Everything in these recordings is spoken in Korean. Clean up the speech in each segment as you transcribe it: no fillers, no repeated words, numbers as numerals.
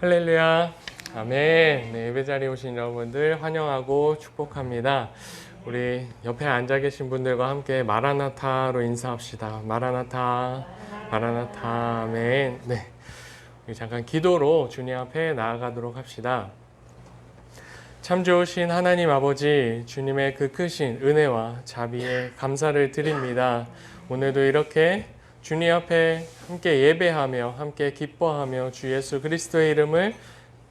할렐루야, 아멘. 네, 예배 자리에 오신 여러분들 환영하고 축복합니다. 우리 옆에 앉아 계신 분들과 함께 마라나타로 인사합시다. 마라나타, 마라나타, 아멘. 네, 우리 잠깐 기도로 주님 앞에 나아가도록 합시다. 참 좋으신 하나님 아버지, 주님의 그 크신 은혜와 자비에 감사를 드립니다. 오늘도 이렇게 주님 앞에 함께 예배하며 함께 기뻐하며 주 예수 그리스도의 이름을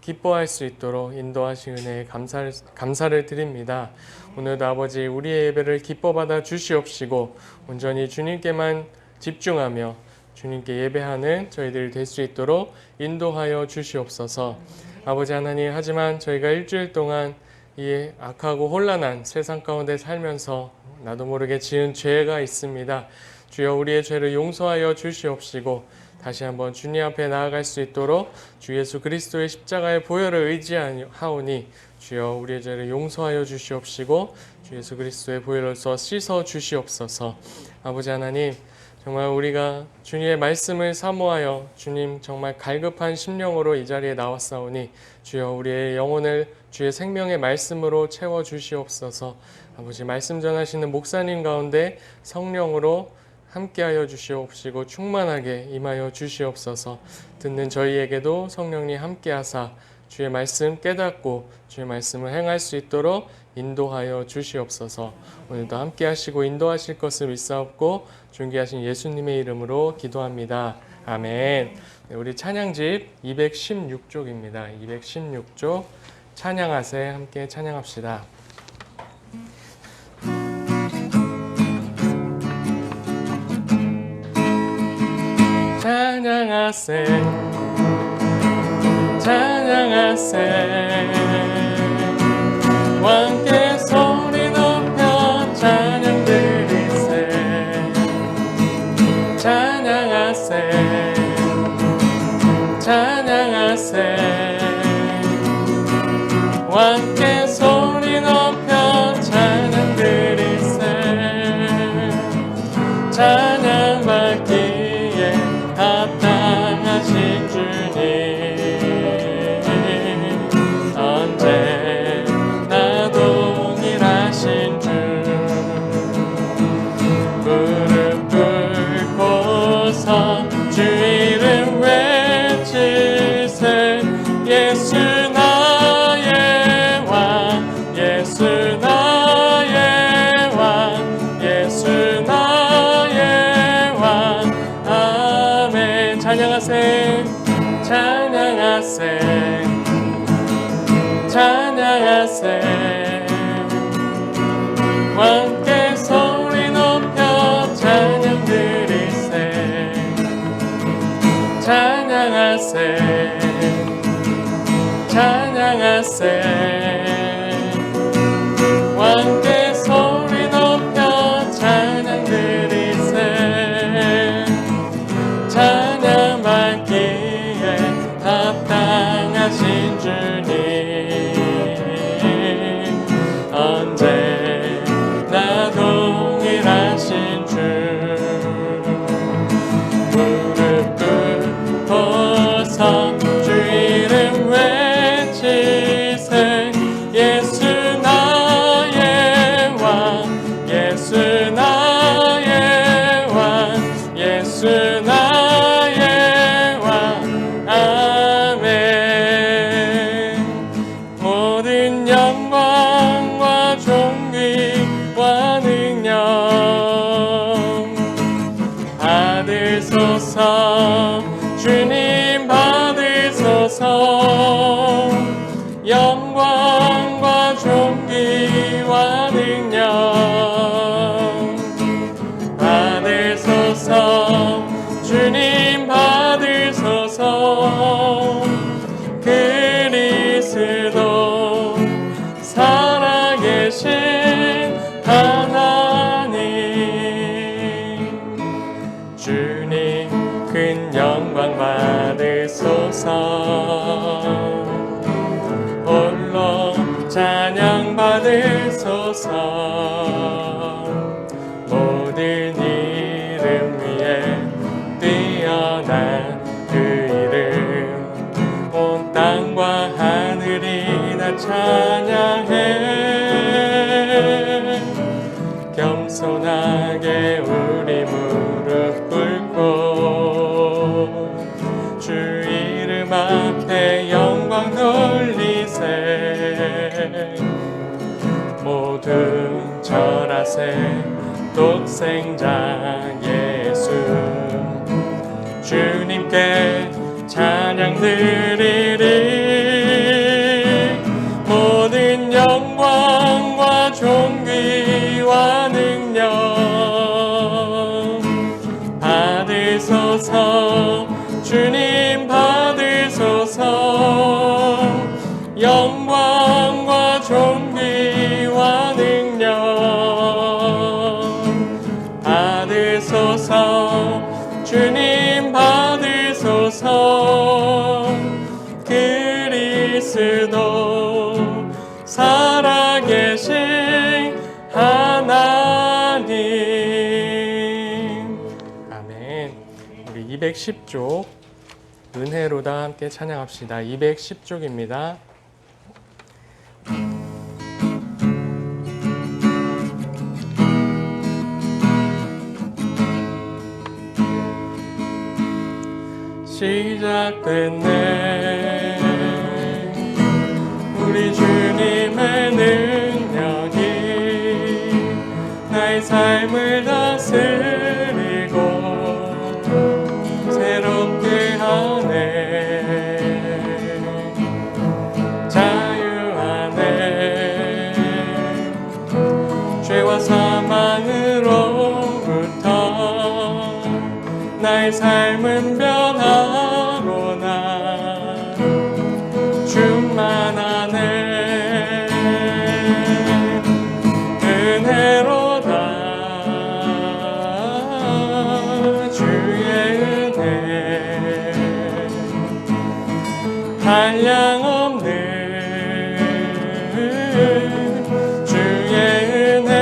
기뻐할 수 있도록 인도하신 은혜에 감사를 드립니다. 오늘도 아버지 우리의 예배를 기뻐받아 주시옵시고 온전히 주님께만 집중하며 주님께 예배하는 저희들이 될 수 있도록 인도하여 주시옵소서. 아버지 하나님, 하지만 저희가 일주일 동안 이 악하고 혼란한 세상 가운데 살면서 나도 모르게 지은 죄가 있습니다. 주여 우리의 죄를 용서하여 주시옵시고 다시 한번 주님 앞에 나아갈 수 있도록 주 예수 그리스도의 십자가의 보혈을 의지하오니 주여 우리의 죄를 용서하여 주시옵시고 주 예수 그리스도의 보혈로서 씻어 주시옵소서. 아버지 하나님, 정말 우리가 주님의 말씀을 사모하여 주님 정말 갈급한 심령으로 이 자리에 나왔사오니 주여 우리의 영혼을 주의 생명의 말씀으로 채워 주시옵소서. 아버지 말씀 전하시는 목사님 가운데 성령으로 함께하여 주시옵시고 충만하게 임하여 주시옵소서. 듣는 저희에게도 성령님 함께하사 주의 말씀 깨닫고 주의 말씀을 행할 수 있도록 인도하여 주시옵소서. 오늘도 함께하시고 인도하실 것을 믿사옵고 존귀하신 예수님의 이름으로 기도합니다. 아멘. 네, 우리 찬양집 216쪽입니다. 216쪽 찬양하세 함께 찬양합시다. 찬양하세 찬양하세 왕께 소리 높여 찬양 드리세 찬양하세 찬양하세 왕께 소리 높여 찬양 드리세 찬양받기에 합당하신 주님 언제나 동일하신 주 무릎 꿇고서 주 이름 외치세 예수 나의 왕 예수 나의 왕 예수 나의 왕 아멘. 찬양하세 찬양하세 찬양하세 왕께 소리 높여 찬양 드리세 찬양하세 찬양하세 왕께 소리 높여 찬양 드리세 찬양받기에 합당하신 주님 언제나 동일하신 주 무릎 꿇고서 주 이름 외치세 예수 나의 왕 예수 나의 왕 예수 나의 왕 아멘. 모든 영광과 존귀와 능력 받으소서 주님 받으소서 영광과 존귀와 능력 받으소서 주님 받으소서 그리스도 살아계신 하나님 주님 큰 영광 받으소서 홀로 찬양 받으소서 모든 이름 위에 뛰어난 그 이름 온 땅 겸손하게 우리 무릎 꿇고 주 이름 앞에 영광 돌리세. 모든 절하세 독생자 예수. 주님께 찬양 드리리. 모든 영광과 존귀와 능력 받으소서. 주님 받으소서. 영광과 존귀와 능력 받으소서. 주님 받으소서. 그리스도 살아계신 하나님. 아멘. 우리 210쪽 은혜로다 함께 찬양합시다. 210쪽입니다. 시작됐네. 우리 주님의 능력이 나의 삶을 다스리고 새롭게 하네. 자유하네. 죄와 사망으로부터 나의 삶은 변하로나 충만하네. 은혜로다 주의 은혜. 한량없는 주의 은혜.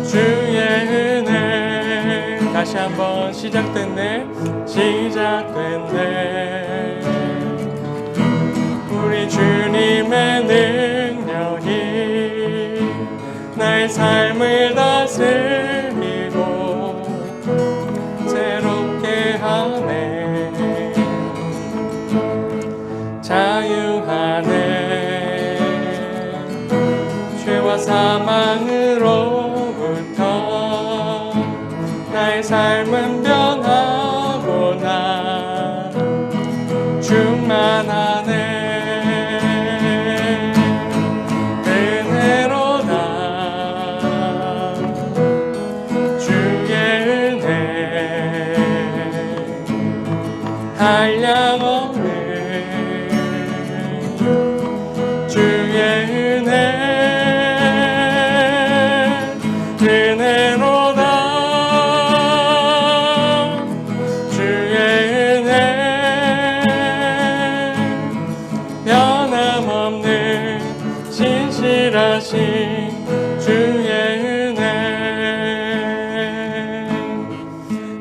주의 은혜. 다시 한번 시작됐네. 시작됐네. 우리 주님의 능력이 나의 삶을 다스리고 새롭게 하네. 자유하네. 죄와 사망으로부터 나의 삶은 변하고나 충만하네. 은혜로다 주의 은혜. 한량없는 주의 은혜. 은혜로다 주의 은혜. 변함없는 신실하신 주의 은혜.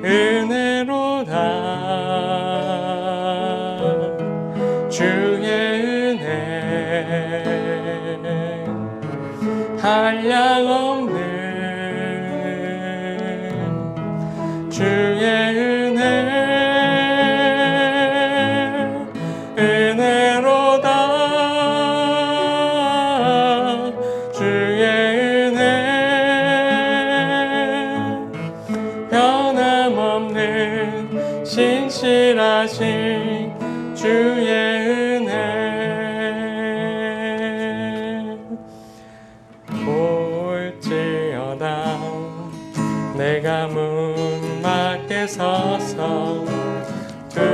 은혜로다 주의 은혜. 한량없는 주의 은혜. 은혜로다 주의 은혜. 변함없는 신실하신 주의 은혜. 볼지어다 내가 문 밖에 서서 두드리노니.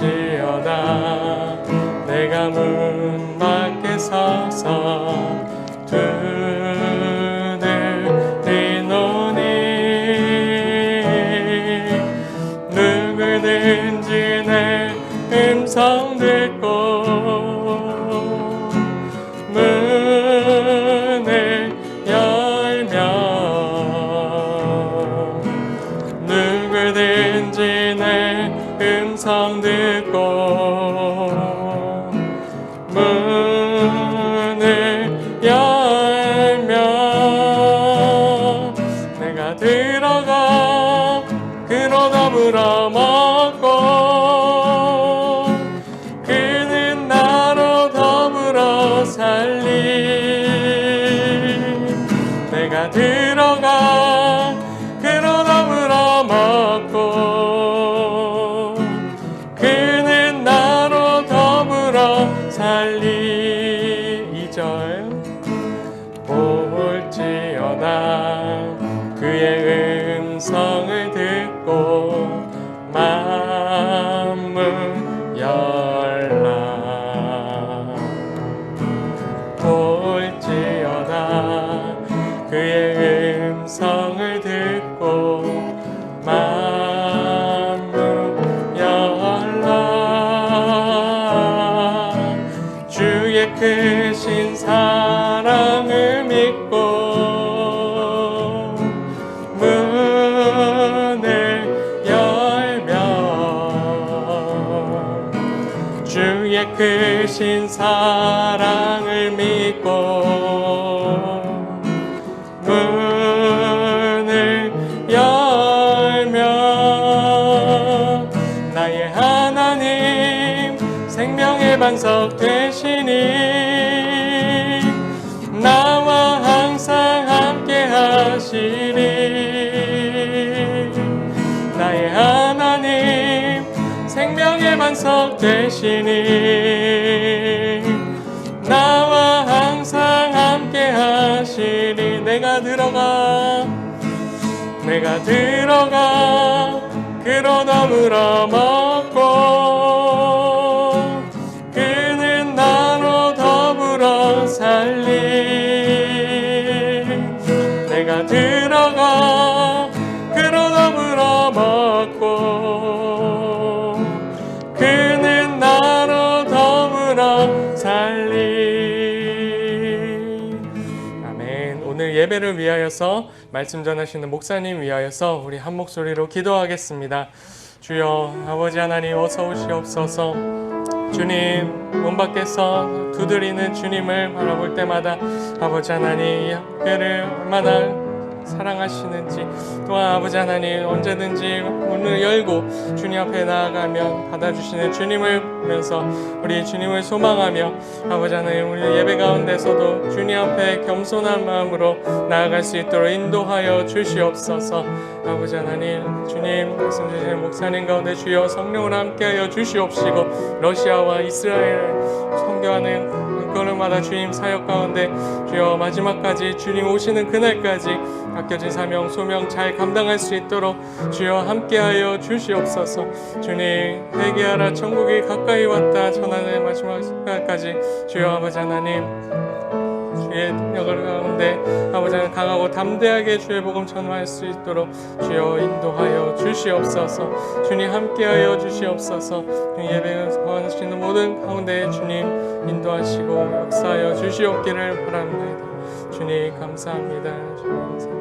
볼지어다 내가 문 밖에 서서 두드리노니. 누구든지 내 음성 듣고 문을 열면 누구든지 내 음성 듣고 문을 열면 내가 들어가 그로 더불어 먹고 그는 나로 더불어 살리 내가 들어가 그로 더불어 먹고 그는 나로 더불어 살리 2절 볼지어다 그의 음성을 듣고 마음을 열라 볼지어다 그의 음성을 듣고 마음을 열라 주의 크신 사랑을 믿고 문을 열면 주의 크신 사랑을 믿고 문을 열면 나의 하나님 생명의 반석 되시니 나와 항상 함께 하시리 나의 하나님 생명의 반석 되시니 나와 항상 함께 하시리 내가 들어가 그로 더불어 먹고 그는 나로 더불어 살리 내가 들어가 그로 더불어 먹고 그는 나로 더불어 살리 아멘. 오늘 예배를 위하여서 말씀 전하시는 목사님 위하여서 우리 한 목소리로 기도하겠습니다. 주여 아버지 하나님 어서 오시옵소서. 주님 문 밖에서 두드리는 주님을 바라볼 때마다 아버지 하나님 이 학교를 얼마나 사랑하시는지 또한 아버지 하나님 언제든지 문을 열고 주님 앞에 나아가면 받아주시는 주님을 보면서 우리 주님을 소망하며 아버지 하나님 우리 예배 가운데서도 주님 앞에 겸손한 마음으로 나아갈 수 있도록 인도하여 주시옵소서. 아버지 하나님 주님 말씀 주시는 목사님 가운데 주여 성령을 함께하여 주시옵시고 러시아와 이스라엘 선교하는 걸음마다 주님 사역 가운데 주여 마지막까지 주님 오시는 그날까지 맡겨진 사명 소명 잘 감당할 수 있도록 주여 함께하여 주시옵소서. 주님 회개하라 천국이 가까이 왔다 전하는 마지막 순간까지 주여 아버지 하나님 주의 능력을 가운데 아버지 하나님 강하고 담대하게 주의 복음 전할 수 있도록 주여 인도하여 주시옵소서. 주님 함께하여 주시옵소서. 주님 예배를 거하시는 모든 가운데 주님 인도하시고 역사하여 주시옵기를 바랍니다. 주님 감사합니다. 주님 감사합니다.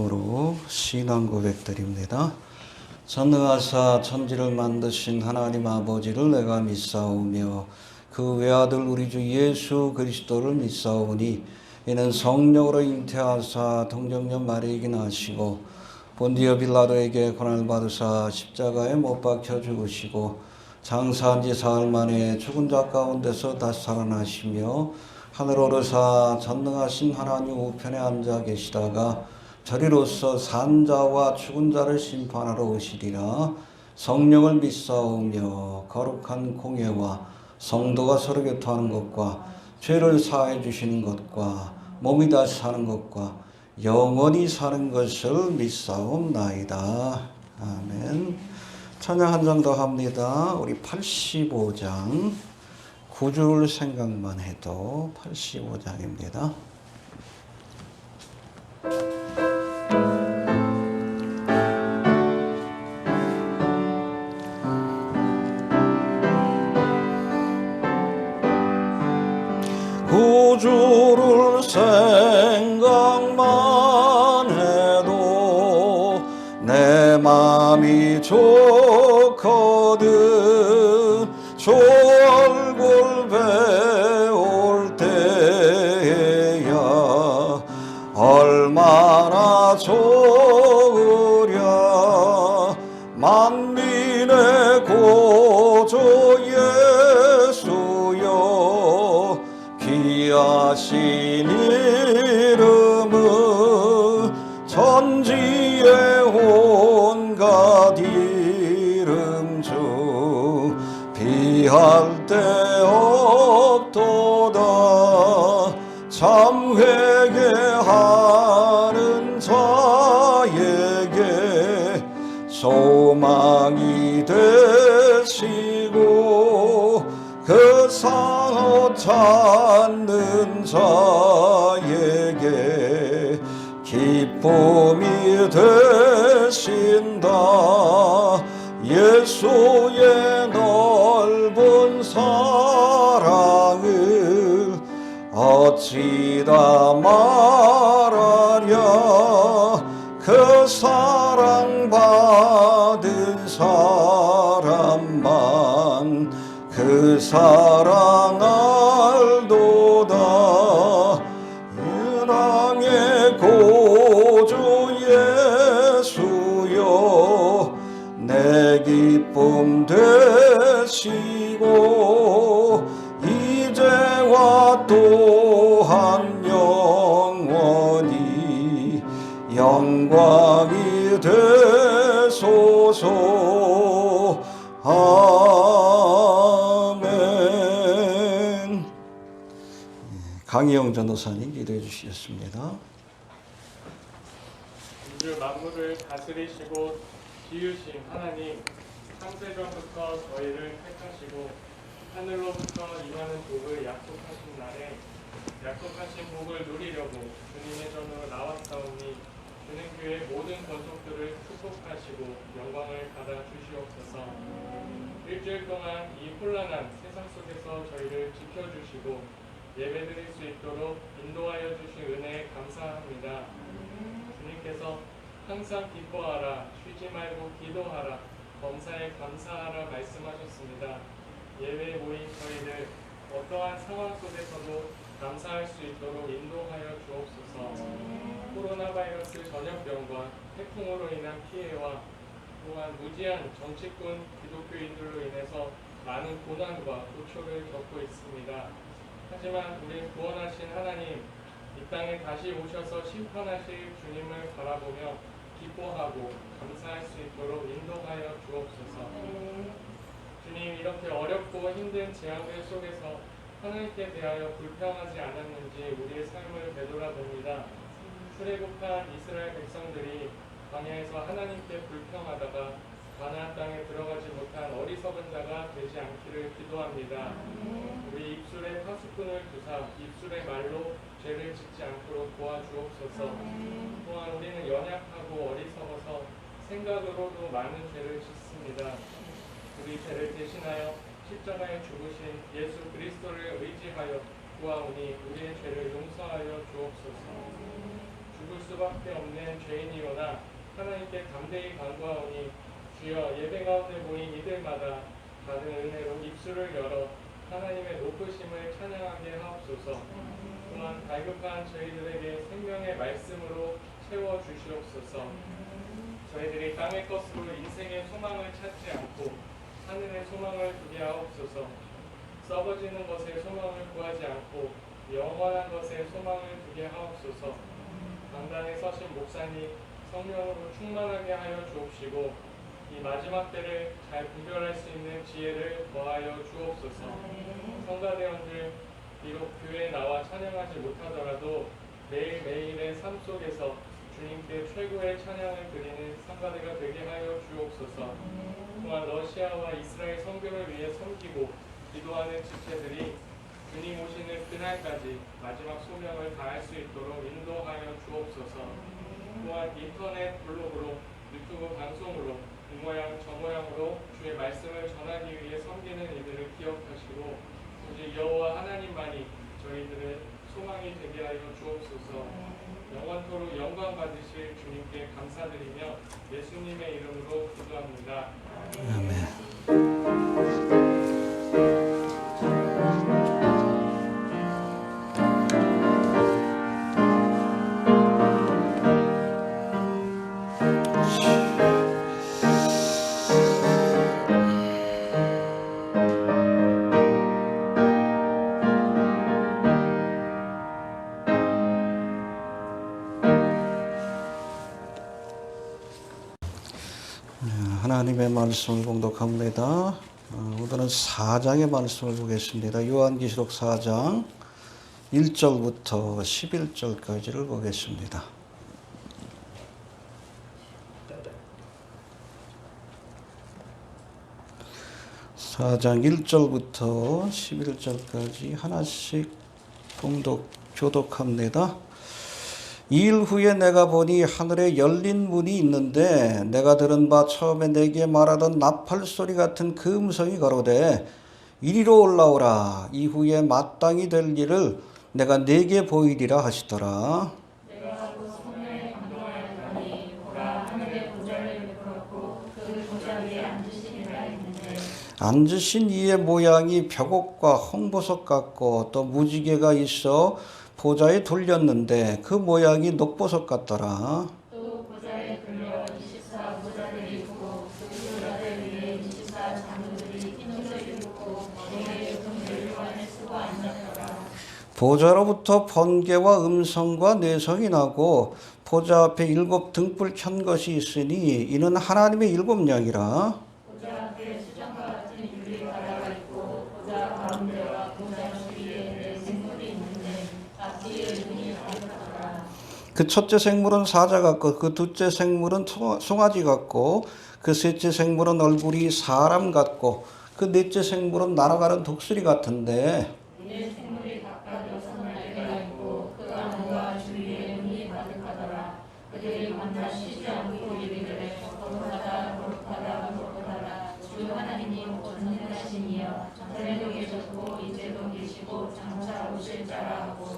로 신앙 고백드립니다. 전능하사 천지를 만드신 하나님 아버지를 내가 믿사오며 그 외아들 우리 주 예수 그리스도를 믿사오니 이는 성령으로 잉태하사 동정녀 마리아에게 나시고 본디오 빌라도에게 고난을 받으사 십자가에 못 박혀 죽으시고 장사한 지 사흘 만에 죽은 자 가운데서 다시 살아나시며 하늘 오르사 전능하신 하나님 우편에 앉아 계시다가 저리로서 산 자와 죽은 자를 심판하러 오시리라. 성령을 믿사오며 거룩한 공예와 성도가 서로 교통하는 것과 죄를 사해 주시는 것과 몸이 다시 사는 것과 영원히 사는 것을 믿사옵나이다. 아멘. 찬양 한 장 더 합니다. 우리 85장 9줄 생각만 해도 85장입니다. 마음이 좋거든 주 얼굴 배울 때야 얼마나 좋으랴 만민의 구주 예수여 귀하신 이름은 천지의 온갖 이름 중 비할 데 없도다 참 회개하는 자에게 소망이 되시고 그 상어 찾는 자에게 기쁨이 되신다 예수의 넓은 사랑을 어찌다 말하랴 그 사랑 받은 사람만 그 사랑 알도다 사랑의 구주 예수여 내 기쁨 되시고 이제와 또한 영원히 영광이 되소서 아멘. 강희영 전도사님 기도해 주시겠습니다. 우주 만물을 다스리시고 지으신 하나님, 창세전부터 저희를 택하시고 하늘로부터 임하는 복을 약속하신 날에 약속하신 복을 누리려고 주님의 전으로 나왔사오니 주는 교회 모든 권속들을 축복하시고 영광을 받아 주시옵소서. 일주일 동안 이 혼란한 세상 속에서 저희를 지켜주시고 예배드릴 수 있도록 인도하여 주신 은혜에 감사합니다. 주님께서 항상 기뻐하라, 쉬지 말고 기도하라, 범사에 감사하라 말씀하셨습니다. 예배에 모인 저희들 어떠한 상황 속에서도 감사할 수 있도록 인도하여 주옵소서. 코로나 바이러스 전염병과 태풍으로 인한 피해와 또한 무지한 정치권 기독교인들로 인해서 많은 고난과 고초를 겪고 있습니다. 하지만 우리 구원하신 하나님, 이 땅에 다시 오셔서 심판하실 주님을 바라보며 기뻐하고 감사할 수 있도록 인도하여 주옵소서. 주님, 이렇게 어렵고 힘든 재앙들 속에서 하나님께 대하여 불평하지 않았는지 우리의 삶을 되돌아봅니다. 출애굽한 이스라엘 백성들이 광야에서 하나님께 불평하다가 가나안 땅에 들어가지 못한 어리석은 자가 되지 않기를 기도합니다. 우리 입술에 파수꾼을 두사 입술의 말로 죄를 짓지 않도록 도와주옵소서. 또한 우리는 연약하고 어리석어서 생각으로도 많은 죄를 짓습니다. 우리 죄를 대신하여 십자가에 죽으신 예수 그리스도를 의지하여 구하오니 우리의 죄를 용서하여 주옵소서. 죽을 수밖에 없는 죄인이오나 하나님께 담대히 간구하오니 주여, 예배 가운데 모인 이들마다 받은 은혜로 입술을 열어 하나님의 높으심을 찬양하게 하옵소서. 또한 갈급한 저희들에게 생명의 말씀으로 채워주시옵소서. 저희들이 땅의 것으로 인생의 소망을 찾지 않고 하늘의 소망을 두게 하옵소서. 썩어지는 것의 소망을 구하지 않고 영원한 것의 소망을 두게 하옵소서. 강단에 서신 목사님, 성령으로 충만하게 하여 주옵시고 이 마지막 때를 잘 분별할 수 있는 지혜를 더하여 주옵소서. 성가대원들, 비록 교회에 나와 찬양하지 못하더라도 매일매일의 삶 속에서 주님께 최고의 찬양을 드리는 성가대가 되게 하여 주옵소서. 또한 러시아와 이스라엘 선교를 위해 섬기고 기도하는 지체들이 주님 오시는 그날까지 마지막 소명을 다할 수 있도록 인도하여 주옵소서. 또한 인터넷 블로그로 유튜브 방송으로 이 모양 저 모양으로 주의 말씀을 전하기 위해 섬기는 이들을 기억하시고 오직 여호와 하나님만이 저희들의 소망이 되게 하여 주옵소서. 영원토록 영광 받으실 주님께 감사드리며 예수님의 이름으로 기도합니다. 아멘. 하나님의 말씀을 봉독합니다. 오늘은 4장의 말씀을 보겠습니다. 요한계시록 4장 1절부터 11절까지를 보겠습니다. (4장) 1절부터 11절까지 하나씩 교독합니다. 2일 후에 내가 보니 하늘에 열린 문이 있는데 내가 들은 바 처음에 내게 말하던 나팔 소리 같은 그 음성이 가로되 이리로 올라오라. 이후에 마땅히 될 일을 내가 네게 보이리라 하시더라. 내가 그 성령에 감동하였더니 보라 하늘에 보좌를 베풀었고 그 보좌 위에 앉으신 이가 있는데 앉으신 이의 모양이 벽옥과 홍보석 같고 또 무지개가 있어 보좌에 돌렸는데 그 모양이 녹보석 같더라. 또 보좌에 돌려 24 보좌들이 있고 그 보좌들 위에 24 장로들이 흰옷을 입고 머리에 금 멜관을 쓰고 앉았더라. 보좌로부터 번개와 음성과 내성이 나고 보좌 앞에 7 등불 켠 것이 있으니 이는 하나님의 7 영이라. 보좌 앞에 수정과 같은 율이 바다가 있고 보좌 가운데와 보좌 주위에 4 생물이 있는데 앞뒤에 눈이 가득하더라. 그 첫째 생물은 사자 같고 그 둘째 생물은 송아지 같고 그 셋째 생물은 얼굴이 사람 같고 그 넷째 생물은 날아가는 독수리 같은데 네 생물이 각각 6 날개가 있고 그 안과 주위에 눈이 가득하더라. 그들이 만나 쉬지 않고 이르기를 거룩하다 거룩하다 거룩하다 주 하나님 전능하신 이여 전에도 계셨고 이제도 계시고 장차 오실 자라 하고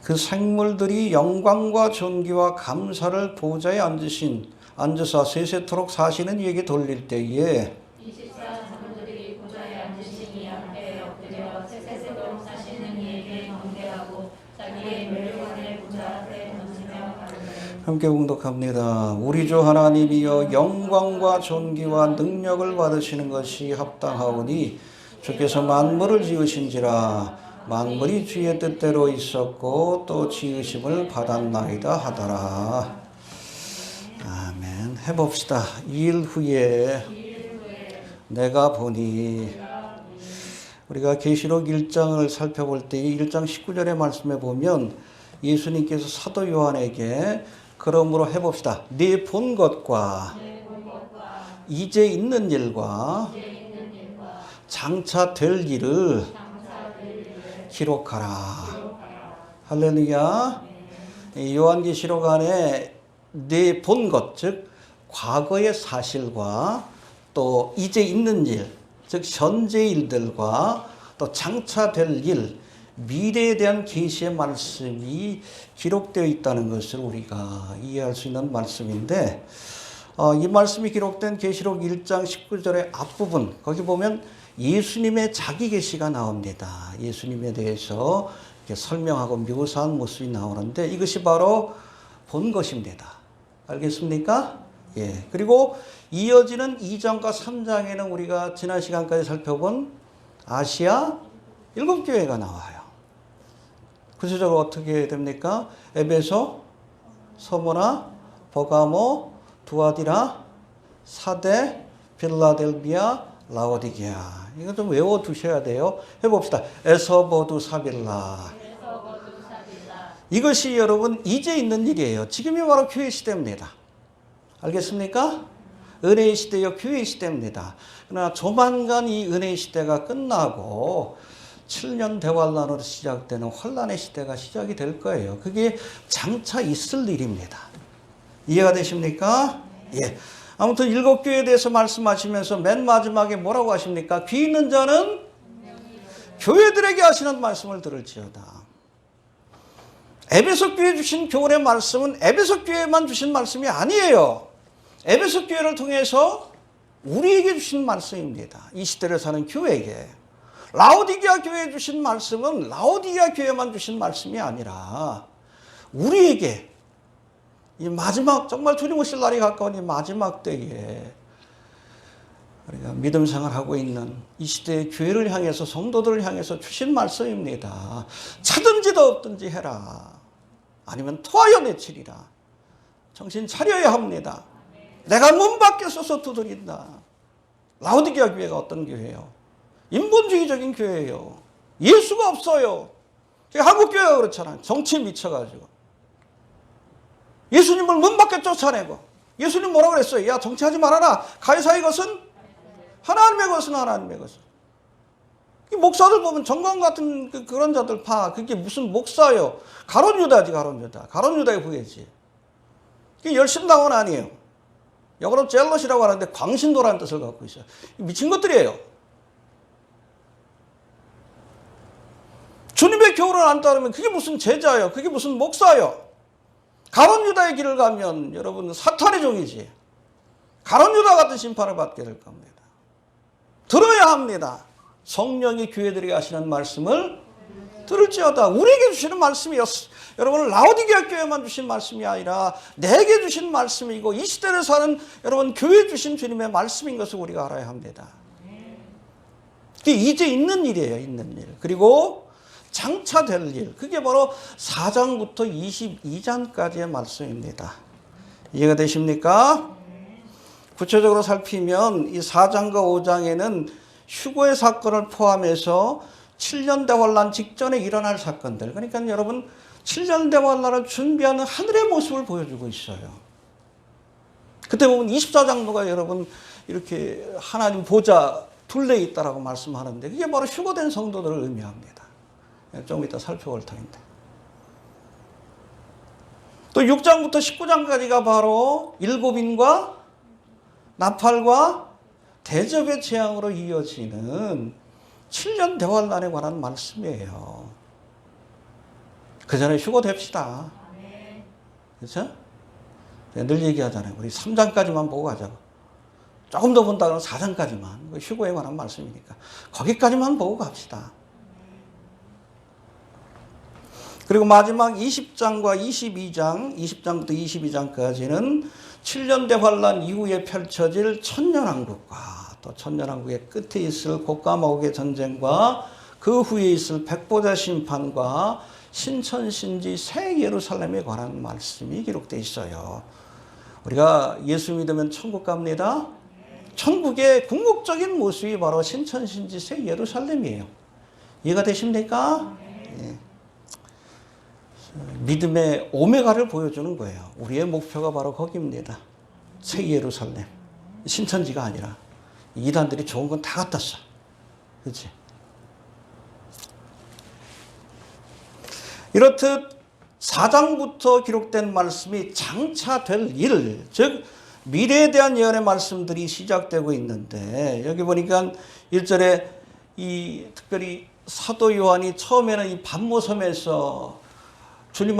그 생물들이 영광과 존귀와 감사를 보좌에 앉으사 세세토록 사시는 이에게 돌릴 때에 24 장로들이 보좌에 앉으신 이 앞에 엎드려 세세토록 사시는 이에게 경배하고 자기의 멸관을 보좌 앞에 던지며 가로되 함께 봉독합니다. 우리 주 하나님이여 영광과 존귀와 능력을 받으시는 것이 합당하오니 주께서 만물을 지으신지라 만물이 주의 뜻대로 있었고 또 지으심을 받았나이다 하더라. 아멘. 해봅시다. 2일 후에 내가 보니 우리가 계시록 1장을 살펴볼 때 1장 19절의 말씀에 보면 예수님께서 사도 요한에게 그러므로 해봅시다. 네 본 것과 이제 있는 일과 장차 될 일을 기록하라. 할렐루야. 요한계시록 안에 네 본 것, 즉 과거의 사실과 또 이제 있는 일, 즉 현재 일들과 또 장차 될 일, 미래에 대한 계시의 말씀이 기록되어 있다는 것을 우리가 이해할 수 있는 말씀인데 이 말씀이 기록된 계시록 1장 19절의 앞부분 거기 보면 예수님의 자기 계시가 나옵니다. 예수님에 대해서 이렇게 설명하고 묘사한 모습이 나오는데 이것이 바로 본 것입니다. 알겠습니까? 예. 그리고 이어지는 2장과 3장에는 우리가 지난 시간까지 살펴본 아시아 7교회가 나와요. 구체적으로 어떻게 됩니까? 에베소, 서모나, 버가모, 두아디라, 사데, 필라델비아, 라오디게아. 이거 좀 외워두셔야 돼요. 해봅시다. 에서보두 사빌라. 이것이 여러분 이제 있는 일이에요. 지금이 바로 교회 시대입니다. 알겠습니까? 은혜의 시대요, 교회 시대입니다. 그러나 조만간 이 은혜의 시대가 끝나고 7년 대환란으로 시작되는 환란의 시대가 시작이 될 거예요. 그게 장차 있을 일입니다. 이해가 되십니까? 예. 아무튼 7교회에 대해서 말씀하시면서 맨 마지막에 뭐라고 하십니까? 귀 있는 자는 교회들에게 하시는 말씀을 들을지어다. 에베소 교회 주신 교훈의 말씀은 에베소 교회만 주신 말씀이 아니에요. 에베소 교회를 통해서 우리에게 주신 말씀입니다. 이 시대를 사는 교회에게. 라오디게아 교회에 주신 말씀은 라오디게아 교회만 주신 말씀이 아니라 우리에게 이 마지막, 정말 주님 오실 날이 가까운 이 마지막 때에 우리가 믿음 생활하고 있는 이 시대의 교회를 향해서, 성도들을 향해서 주신 말씀입니다. 차든지 덥든지 해라. 아니면 토하여 내치리라. 정신 차려야 합니다. 내가 문 밖에 서서 두드린다. 라오디게아 교회가 어떤 교회예요? 인본주의적인 교회예요. 예수가 없어요. 한국 교회가 그렇잖아요. 정치에 미쳐가지고 예수님을 문 밖에 쫓아내고, 예수님 뭐라고 그랬어요? 야, 정치하지 말아라. 가이사의 것은 하나님의 것은 하나님의 것은. 이 목사들 보면 정강 같은 그런 자들 봐. 그게 무슨 목사요? 가론 유다지, 가론 유다. 가론 유다의 후예지. 그게 열심당원 아니에요. 영어로 젤럿이라고 하는데 광신도라는 뜻을 갖고 있어요. 미친 것들이에요. 주님의 교훈을 안 따르면 그게 무슨 제자예요? 그게 무슨 목사예요? 가론 유다의 길을 가면 여러분 사탄의 종이지. 가론 유다 같은 심판을 받게 될 겁니다. 들어야 합니다. 성령이 교회들에게 하시는 말씀을 들을지어다. 우리에게 주시는 말씀이 여러분 라오디게아 교회만 주신 말씀이 아니라 내게 주신 말씀이고 이 시대를 사는 여러분 교회 주신 주님의 말씀인 것을 우리가 알아야 합니다. 그게 이제 있는 일이에요. 있는 일. 그리고 장차 될 일. 그게 바로 4장부터 22장까지의 말씀입니다. 이해가 되십니까? 구체적으로 살피면 이 4장과 5장에는 휴거의 사건을 포함해서 7년 대환란 직전에 일어날 사건들. 그러니까 여러분 7년 대환란을 준비하는 하늘의 모습을 보여주고 있어요. 그때 보면 24장로가 여러분 이렇게 하나님 보좌 둘레 있다라고 말씀하는데 그게 바로 휴거된 성도들을 의미합니다. 좀 이따 살펴볼 터인데. 또 6장부터 19장까지가 바로 일곱인과 나팔과 대접의 재앙으로 이어지는 7년 대환란에 관한 말씀이에요. 그 전에 휴거됩시다. 그렇죠? 늘 얘기하잖아요. 우리 3장까지만 보고 가자고. 조금 더 본다 그러면 4장까지만. 휴거에 관한 말씀이니까. 거기까지만 보고 갑시다. 그리고 마지막 20장과 22장, 20장부터 22장까지는 7년 대환란 이후에 펼쳐질 천년왕국과 또 천년왕국의 끝에 있을 곡과 마곡의 전쟁과 그 후에 있을 백보자 심판과 신천신지 새 예루살렘에 관한 말씀이 기록되어 있어요. 우리가 예수 믿으면 천국 갑니다. 천국의 궁극적인 모습이 바로 신천신지 새 예루살렘이에요. 이해가 되십니까? 예. 믿음의 오메가를 보여주는 거예요. 우리의 목표가 바로 거기입니다. 새 예루살렘. 신천지가 아니라 이단들이 좋은 건 다 갖다 써. 그렇지? 이렇듯 4장부터 기록된 말씀이 장차 될 일, 즉 미래에 대한 예언의 말씀들이 시작되고 있는데 여기 보니까 1절에 이 특별히 사도 요한이 처음에는 이 반모섬에서 주님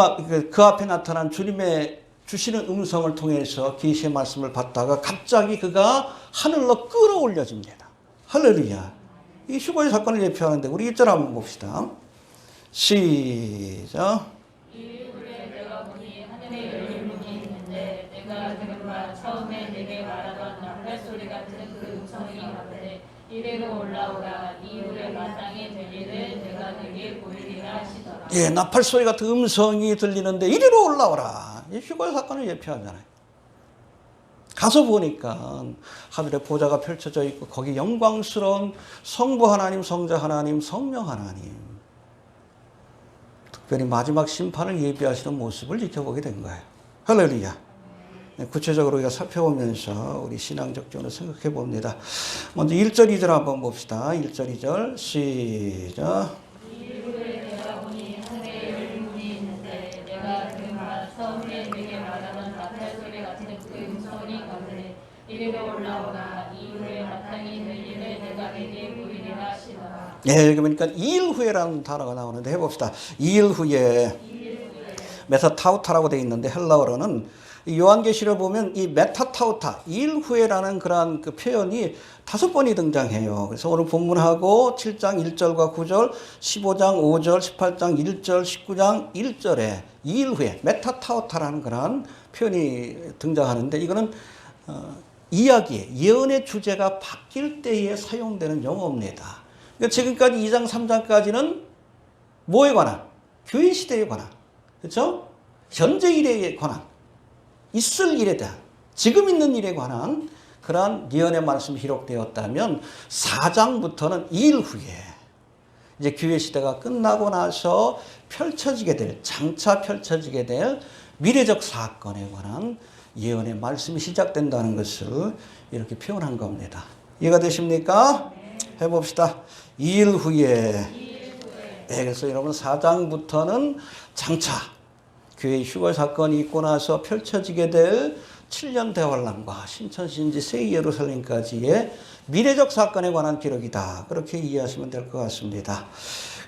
그 앞에 나타난 주님의 주시는 음성을 통해서 계시의 말씀을 받다가 갑자기 그가 하늘로 끌어올려집니다. 할렐루야. 이 휴거의 사건을 예표하는데 우리 1절 한번 봅시다. 시작. 이 후에 내가 보니 하늘에 열린 문이 있는데 내가 들은바 처음에 내게 말하던 나팔 소리 같은 그 음성이 가되 이리로 올라오라. 이 후에 마땅히 될 일을 내가 내게 보이리라 하시더라. 예, 나팔 소리 같은 음성이 들리는데 이리로 올라오라. 이 휴거의 사건을 예표하잖아요. 가서 보니까 하늘에 보좌가 펼쳐져 있고 거기 영광스러운 성부 하나님, 성자 하나님, 성령 하나님. 특별히 마지막 심판을 예비하시는 모습을 지켜보게 된 거예요. 할렐루야. 구체적으로 우리가 살펴보면서 우리 신앙적 지원을 생각해 봅니다. 먼저 1절, 2절 한번 봅시다. 1절, 2절 시작. 이후에 내가 보니 하늘에 열린 문이 있는데 내가 들은바 처음에 내게 말하던 나팔 소리 같은 그 음성이 가되 이리로 올라오라. 이후에 마땅히 될 일을 내가 내게 보이리라 하시더라. 네, 여기 보니까 2일 후에라는 단어가 나오는데 해봅시다. 2일 후에. 메타타우타라고 되어 있는데 헬라어로는 요한계시를 보면 이 메타타우타, 일 후에라는 그러한 그 표현이 5번이 등장해요. 그래서 오늘 본문하고 7장 1절과 9절, 15장 5절, 18장 1절, 19장 1절에 일 후에 메타타우타라는 그러한 표현이 등장하는데 이거는 이야기, 예언의 주제가 바뀔 때에 사용되는 용어입니다. 그러니까 지금까지 2장, 3장까지는 뭐에 관한? 교회 시대에 관한. 그렇죠? 현재 일에 관한. 있을 일에 대한. 지금 있는 일에 관한 그러한 예언의 말씀이 기록되었다면 4장부터는 일 후에 이제 교회 시대가 끝나고 나서 펼쳐지게 될, 장차 펼쳐지게 될 미래적 사건에 관한 예언의 말씀이 시작된다는 것을 이렇게 표현한 겁니다. 이해가 되십니까? 해봅시다. 일 후에. 네, 그래서 여러분 4장부터는 장차 교회의 휴거 사건이 있고 나서 펼쳐지게 될 7년 대환란과 신천신지 새 예루살렘까지의 미래적 사건에 관한 기록이다. 그렇게 이해하시면 될 것 같습니다.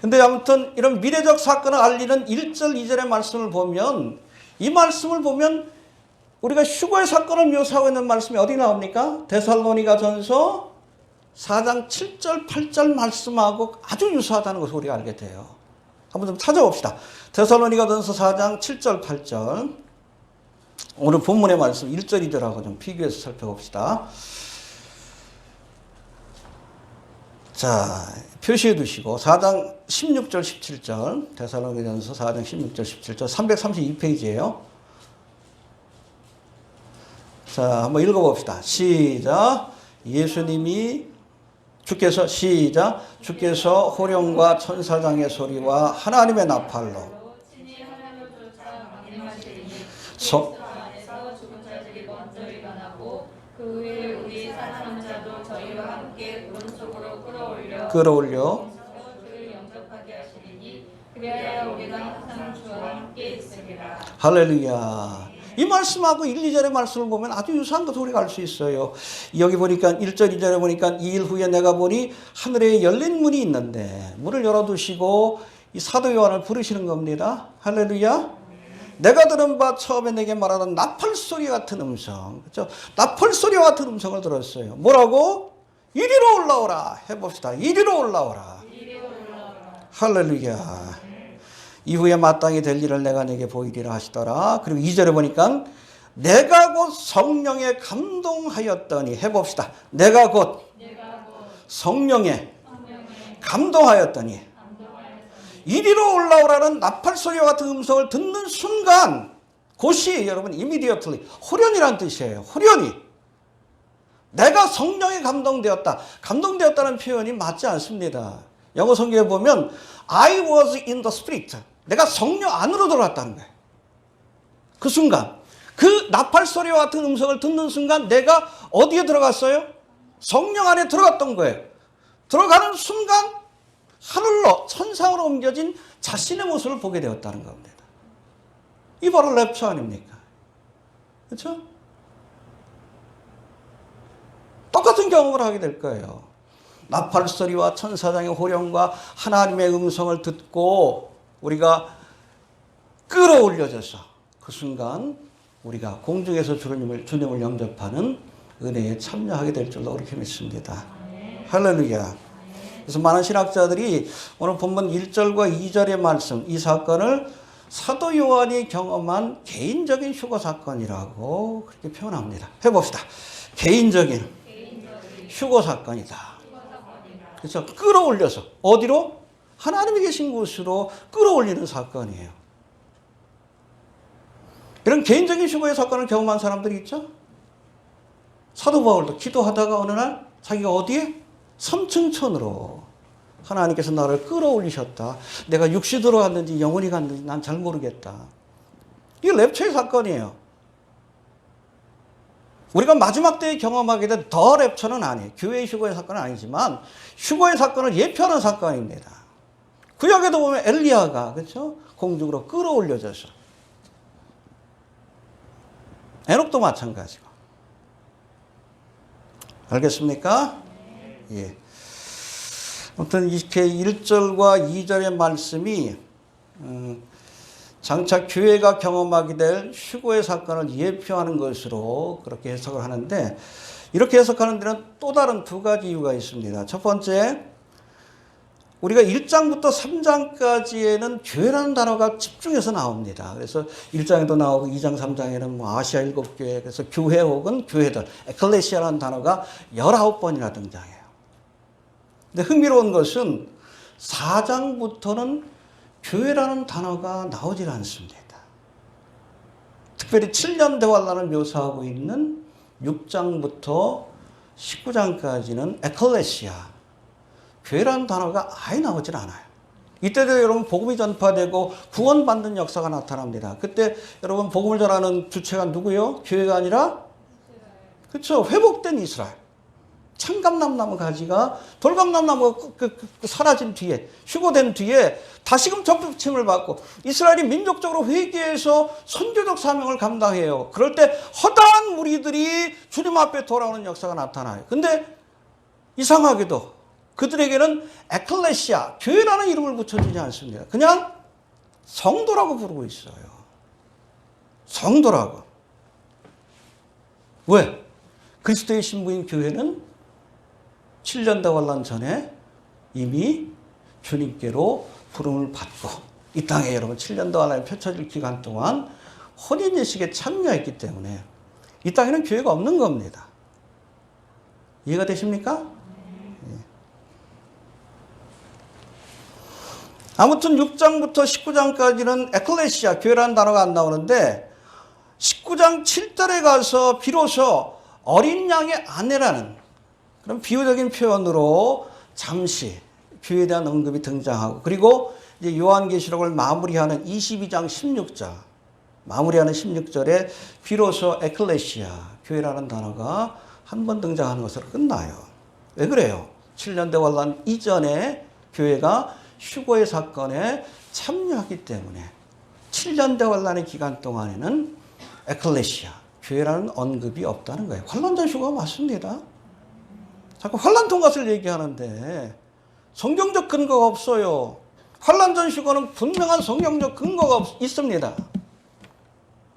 근데 아무튼 이런 미래적 사건을 알리는 1절, 2절의 말씀을 보면 이 말씀을 보면 우리가 휴거의 사건을 묘사하고 있는 말씀이 어디 나옵니까? 데살로니가 전서 4장 7절, 8절 말씀하고 아주 유사하다는 것을 우리가 알게 돼요. 한번 좀 찾아봅시다. 데살로니가 전서 4장 7절, 8절. 오늘 본문의 말씀 1절, 2절하고 좀 비교해서 살펴봅시다. 자, 표시해 두시고 4장 16절, 17절. 데살로니가 전서 4장 16절, 17절. 332페이지예요. 자, 한번 읽어봅시다. 시작. 주께서 호령과 천사장의 소리와 하나님의 나팔로 끌어올려 할렐루야. 이 말씀하고 1, 2절의 말씀을 보면 아주 유사한 것을 우리가 알 수 있어요. 여기 보니까 1절, 2절에 보니까 2일 후에 내가 보니 하늘에 열린 문이 있는데 문을 열어두시고 이 사도 요한을 부르시는 겁니다. 할렐루야. 내가 들은 바 처음에 내게 말하던 나팔 소리 같은 음성. 그렇죠? 나팔 소리와 같은 음성을 들었어요. 뭐라고? 이리로 올라오라. 해봅시다. 이리로 올라오라. 할렐루야. 이후에 마땅히 될 일을 내가 내게 보이리라 하시더라. 그리고 2절에 보니까 내가 곧 성령에 감동하였더니 해봅시다. 내가 곧 성령에 감동하였더니 이리로 올라오라는 나팔소리와 같은 음성을 듣는 순간 곧이 여러분 immediately 호련이란 뜻이에요. 호련이. 내가 성령에 감동되었다. 감동되었다는 표현이 맞지 않습니다. 영어 성경에 보면 I was in the spirit. 내가 성령 안으로 들어갔다는 거예요. 그 순간. 그 나팔 소리와 같은 음성을 듣는 순간 내가 어디에 들어갔어요? 성령 안에 들어갔던 거예요. 들어가는 순간 하늘로 천상으로 옮겨진 자신의 모습을 보게 되었다는 겁니다. 이 바로 랩처 아닙니까? 그렇죠? 똑같은 경험을 하게 될 거예요. 나팔 소리와 천사장의 호령과 하나님의 음성을 듣고 우리가 끌어올려져서 그 순간 우리가 공중에서 주님을 영접하는 은혜에 참여하게 될 줄로 그렇게 믿습니다. 할렐루야. 그래서 많은 신학자들이 오늘 본문 1절과 2절의 말씀, 이 사건을 사도 요한이 경험한 개인적인 휴거 사건이라고 그렇게 표현합니다. 해봅시다. 개인적인 휴거 사건이다. 그래서 끌어올려서 어디로? 하나님이 계신 곳으로 끌어올리는 사건이에요. 이런 개인적인 휴거의 사건을 경험한 사람들이 있죠? 사도 바울도 기도하다가 어느 날 자기가 어디에? 삼층천으로 하나님께서 나를 끌어올리셨다. 내가 육시 들어갔는지 영혼이 갔는지 난 잘 모르겠다. 이게 랩처의 사건이에요. 우리가 마지막 때에 경험하게 된 더 랩처는 아니에요. 교회의 휴거의 사건은 아니지만 휴거의 사건을 예표하는 사건입니다. 구약에도 보면 엘리야가 그렇죠? 공중으로 끌어올려져서 에녹도 마찬가지고. 알겠습니까? 예. 아무튼 이렇게 1절과 2절의 말씀이 장차 교회가 경험하게 될 휴거의 사건을 예표하는 것으로 그렇게 해석을 하는데, 이렇게 해석하는 데는 또 다른 두 가지 이유가 있습니다. 첫 번째, 우리가 1장부터 3장까지에는 교회라는 단어가 집중해서 나옵니다. 그래서 1장에도 나오고 2장, 3장에는 뭐 아시아 7교회, 그래서 교회 혹은 교회들, 에클레시아라는 단어가 19번이나 등장해요. 근데 흥미로운 것은 4장부터는 교회라는 단어가 나오질 않습니다. 특별히 7년 대환란을 묘사하고 있는 6장부터 19장까지는 에클레시아, 교회라는 단어가 아예 나오질 않아요. 이때도 여러분 복음이 전파되고 구원받는 역사가 나타납니다. 그때 여러분 복음을 전하는 주체가 누구요? 교회가 아니라, 그렇죠, 회복된 이스라엘. 참감람나무 가지가 돌감람나무가 사라진 뒤에, 휴거된 뒤에 다시금 접붙임을 받고 이스라엘이 민족적으로 회개해서 선교적 사명을 감당해요. 그럴 때 허다한 무리들이 주님 앞에 돌아오는 역사가 나타나요. 근데 이상하게도 그들에게는 에클레시아, 교회라는 이름을 붙여주지 않습니다. 그냥 성도라고 부르고 있어요. 성도라고. 왜? 그리스도의 신부인 교회는 7년 대환란 전에 이미 주님께로 부름을 받고 이 땅에 여러분 7년 대환란이 펼쳐질 기간 동안 혼인예식에 참여했기 때문에 이 땅에는 교회가 없는 겁니다. 이해가 되십니까? 아무튼 6장부터 19장까지는 에클레시아, 교회라는 단어가 안 나오는데 19장 7절에 가서 비로소 어린 양의 아내라는 그런 비유적인 표현으로 잠시 교회에 대한 언급이 등장하고, 그리고 이제 요한계시록을 마무리하는 22장 16절, 마무리하는 16절에 비로소 에클레시아, 교회라는 단어가 한 번 등장하는 것으로 끝나요. 왜 그래요? 7년 대환란 이전에 교회가 휴거의 사건에 참여하기 때문에 7년 대환란의 기간 동안에는 에클레시아, 교회라는 언급이 없다는 거예요. 환란 전 휴거가 맞습니다. 자꾸 환란 통과를 얘기하는데 성경적 근거가 없어요. 환란 전 휴거는 분명한 성경적 근거가 있습니다.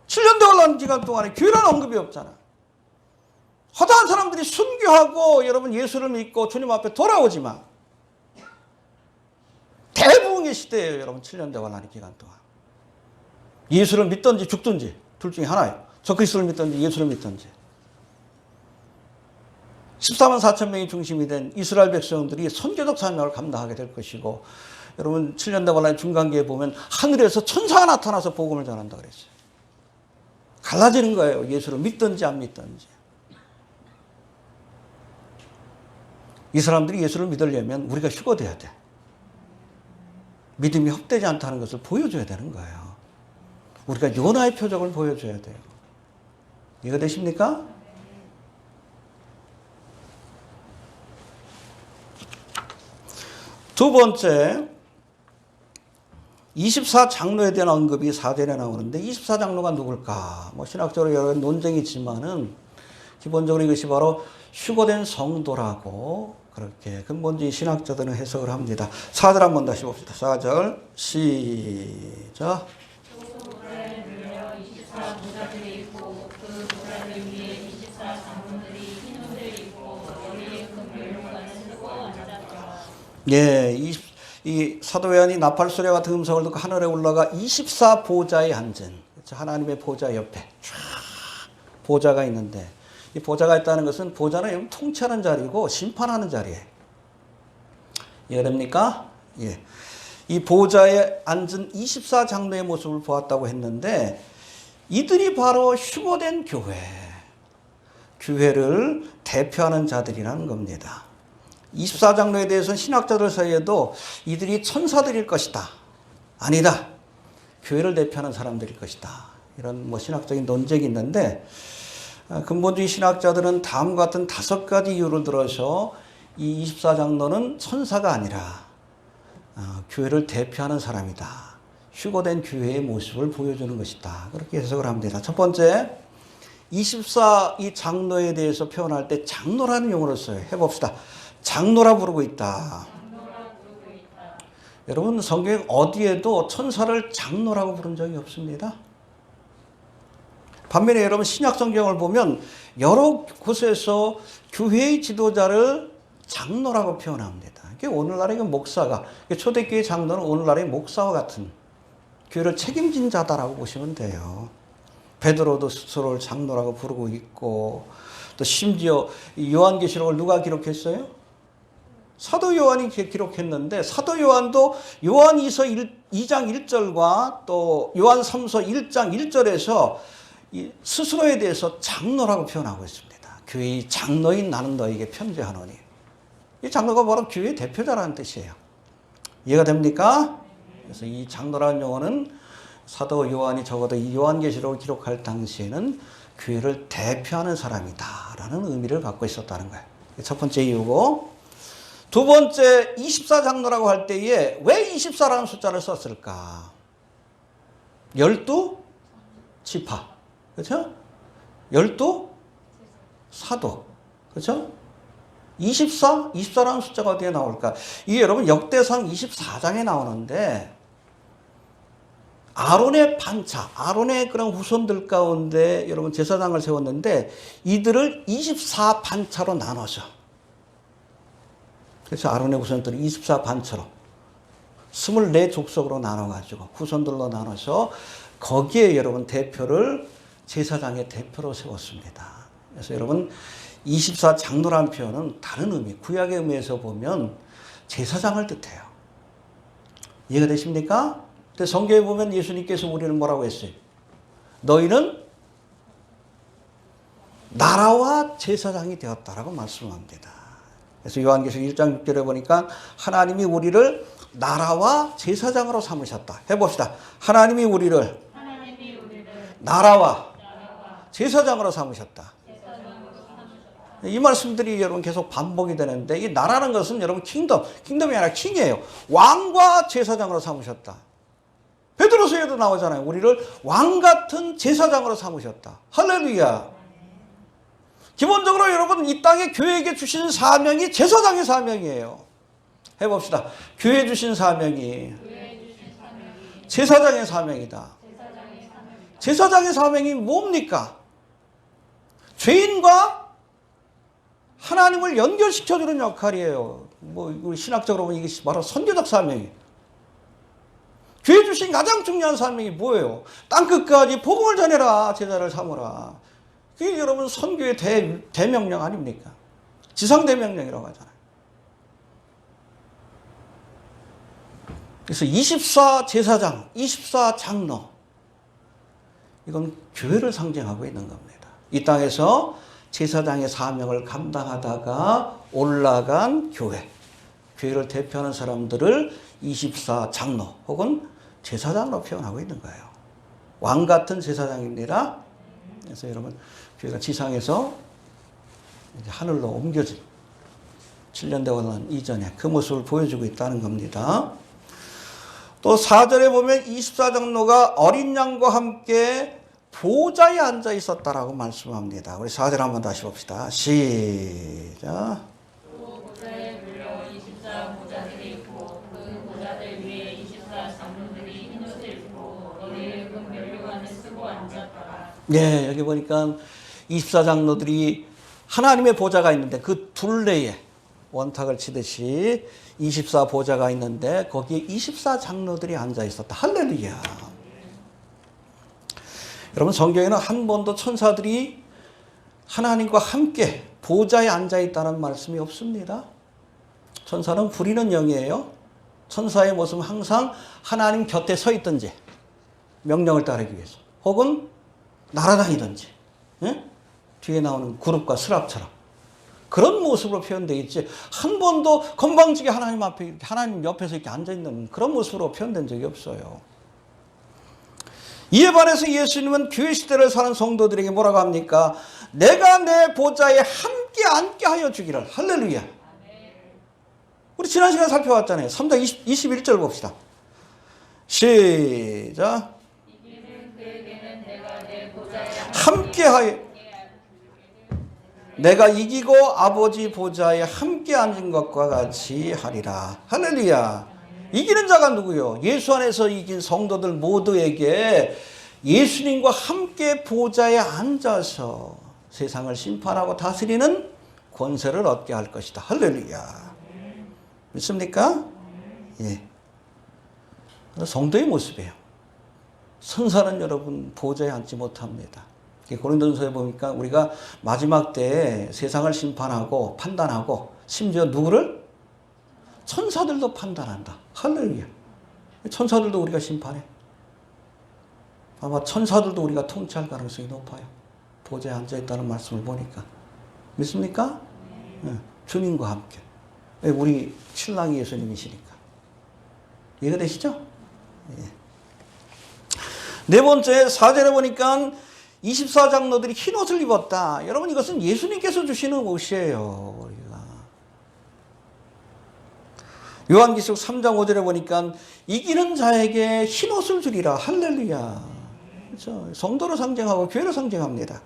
7년 대환란 기간 동안에 교회라는 언급이 없잖아. 허다한 사람들이 순교하고 여러분 예수를 믿고 주님 앞에 돌아오지만 대부흥의 시대예요. 여러분 7년 대환란의 기간 동안 예수를 믿든지 죽든지 둘 중에 하나예요. 저 그리스도를 믿든지 예수를 믿든지. 14만 4천 명이 중심이 된 이스라엘 백성들이 선교적 사명을 감당하게 될 것이고, 여러분 7년 대환란의 중간기에 보면 하늘에서 천사가 나타나서 복음을 전한다 그랬어요. 갈라지는 거예요. 예수를 믿든지 안 믿든지. 이 사람들이 예수를 믿으려면 우리가 휴거돼야 돼. 믿음이 헛되지 않다는 것을 보여줘야 되는 거예요. 우리가 요나의 표적을 보여줘야 돼요. 이해가 되십니까? 두 번째, 24장로에 대한 언급이 4절에 나오는데 24장로가 누굴까? 뭐 신학적으로 여러 논쟁이 있지만은 기본적으로 이것이 바로 휴거된 성도라고 그렇게 근본적인 신학자들은 해석을 합니다. 4절 한번 다시 봅시다. 4절 시작. 예, 이 사도 요한이 나팔 소리와 같은 음성을 듣고 하늘에 올라가 24보좌에 앉은, 그렇죠? 하나님의 보좌 옆에 쫙 보좌가 있는데, 이 보좌가 있다는 것은 보좌는 통치하는 자리고 심판하는 자리예요. 이해됩니까? 예. 이 보좌에 앉은 24장로의 모습을 보았다고 했는데 이들이 바로 휴거된 교회를 대표하는 자들이라는 겁니다. 24장로에 대해서는 신학자들 사이에도 이들이 천사들일 것이다, 아니다, 교회를 대표하는 사람들일 것이다, 이런 뭐 신학적인 논쟁이 있는데, 근본주의 신학자들은 다음과 같은 5가지 이유를 들어서 이 24장로는 천사가 아니라 교회를 대표하는 사람이다, 휴거된 교회의 모습을 보여주는 것이다, 그렇게 해석을 합니다. 첫 번째, 24 이 장로에 대해서 표현할 때 장로라는 용어를 써요. 해봅시다. 장로라 부르고 있다. 여러분 성경 어디에도 천사를 장로라고 부른 적이 없습니다. 반면에 여러분 신약 성경을 보면 여러 곳에서 교회의 지도자를 장로라고 표현합니다. 오늘날의 목사가, 초대교회 장로는 오늘날의 목사와 같은 교회를 책임진 자다라고 보시면 돼요. 베드로도 스스로를 장로라고 부르고 있고, 또 심지어 요한계시록을 누가 기록했어요? 사도 요한이 기록했는데, 사도 요한도 요한이서 2장 1절과 또 요한 3서 1장 1절에서 스스로에 대해서 장로라고 표현하고 있습니다. 교회의 장로인 나는 너에게 편지하노니. 이 장로가 바로 교회의 대표자라는 뜻이에요. 이해가 됩니까? 그래서 이 장로라는 용어는 사도 요한이 적어도 이 요한계시록을 기록할 당시에는 교회를 대표하는 사람이다라는 의미를 갖고 있었다는 거예요. 첫 번째 이유고, 두 번째 24장로라고 할 때에 왜 24라는 숫자를 썼을까? 12지파, 그렇죠? 12사도, 그렇죠? 24라는 숫자가 어디에 나올까? 이게 여러분 역대상 24장에 나오는데, 아론의 반차, 아론의 그런 후손들 가운데 여러분 제사장을 세웠는데 이들을 24반차로 나눠서, 그래서 아론의 후손들을 24반차로 24족속으로 나눠가지고 후손들로 나눠서 거기에 여러분 대표를 제사장의 대표로 세웠습니다. 그래서 여러분 24장로라는 표현은 다른 의미, 구약의 의미에서 보면 제사장을 뜻해요. 이해가 되십니까? 근데 성경에 보면 예수님께서 우리를 뭐라고 했어요? 너희는 나라와 제사장이 되었다라고 말씀합니다. 그래서 요한계시록 1장 6절에 보니까 하나님이 우리를 나라와 제사장으로 삼으셨다. 해봅시다. 하나님이 우리를 나라와 제사장으로 삼으셨다. 이 말씀들이 여러분 계속 반복이 되는데, 이 나라는 것은 여러분 킹덤이 아니라 킹이에요. 왕과 제사장으로 삼으셨다. 베드로서에도 나오잖아요. 우리를 왕 같은 제사장으로 삼으셨다. 할렐루야. 기본적으로 여러분 이 땅에 교회에게 주신 사명이 제사장의 사명이에요. 해봅시다. 교회 주신 사명이 제사장의 사명이다. 제사장의 사명이 뭡니까? 죄인과 하나님을 연결시켜주는 역할이에요. 우리 신학적으로 보면 이게 바로 선교적 사명이에요. 교회 주신 가장 중요한 사명이 뭐예요? 땅끝까지 복음을 전해라, 제자를 삼으라. 그게 여러분 선교의 대명령 아닙니까? 지상대명령이라고 하잖아요. 그래서 24제사장, 24장로, 이건 교회를 상징하고 있는 겁니다. 이 땅에서 제사장의 사명을 감당하다가 올라간 교회를 대표하는 사람들을 24장로 혹은 제사장으로 표현하고 있는 거예요. 왕 같은 제사장입니다. 그래서 여러분 교회가 지상에서 이제 하늘로 옮겨진 7년 되고 난 이전에 그 모습을 보여주고 있다는 겁니다. 또 4절에 보면 24장로가 어린 양과 함께 보좌에 앉아 있었다라고 말씀합니다. 우리 4절 한번 다시 봅시다. 시작. 또 보좌에 불려 24보좌들이 있고 그 보좌들 위에 24장로들이 흰 옷을 입고 머리에 금 면류관을 쓰고 앉았더라. 네, 여기 보니까 24장로들이 하나님의 보좌가 있는데 그 둘레에 원탁을 치듯이 24보좌가 있는데 거기에 24장로들이 앉아 있었다. 할렐루야. 여러분 성경에는 한 번도 천사들이 하나님과 함께 보좌에 앉아 있다는 말씀이 없습니다. 천사는 부리는 영이에요. 천사의 모습은 항상 하나님 곁에 서 있든지 명령을 따르기 위해서 혹은 날아다니든지, 예? 뒤에 나오는 그룹과 스랍처럼 그런 모습으로 표현되어 있지, 한 번도 건방지게 하나님 앞에, 하나님 옆에서 이렇게 앉아있는 그런 모습으로 표현된 적이 없어요. 이에 반해서 예수님은 교회 시대를 사는 성도들에게 뭐라고 합니까? 내가 내 보좌에 함께 앉게 하여 주기를. 할렐루야. 우리 지난 시간에 살펴봤잖아요. 3장 21절 봅시다. 시작. 함께 하여, 내가 이기고 아버지 보좌에 함께 앉은 것과 같이 하리라. 할렐루야. 이기는 자가 누구요? 예수 안에서 이긴 성도들 모두에게 예수님과 함께 보좌에 앉아서 세상을 심판하고 다스리는 권세를 얻게 할 것이다. 할렐루야. 믿습니까? 예. 성도의 모습이에요. 선사는 여러분 보좌에 앉지 못합니다. 고린도전서에 보니까 우리가 마지막 때에 세상을 심판하고 판단하고 심지어 누구를? 천사들도 판단한다. 할렐루야. 천사들도 우리가 심판해. 아마 천사들도 우리가 통치할 가능성이 높아요. 보좌에 앉아있다는 말씀을 보니까. 믿습니까? 네. 주님과 함께. 우리 신랑이 예수님이시니까. 이해가 되시죠? 예. 네 번째, 4절에 보니까 24장로들이 흰 옷을 입었다. 여러분, 이것은 예수님께서 주시는 옷이에요. 우리가. 요한계시록 3장 5절에 보니까 이기는 자에게 흰 옷을 주리라. 할렐루야. 그렇죠? 성도를 상징하고 교회를 상징합니다.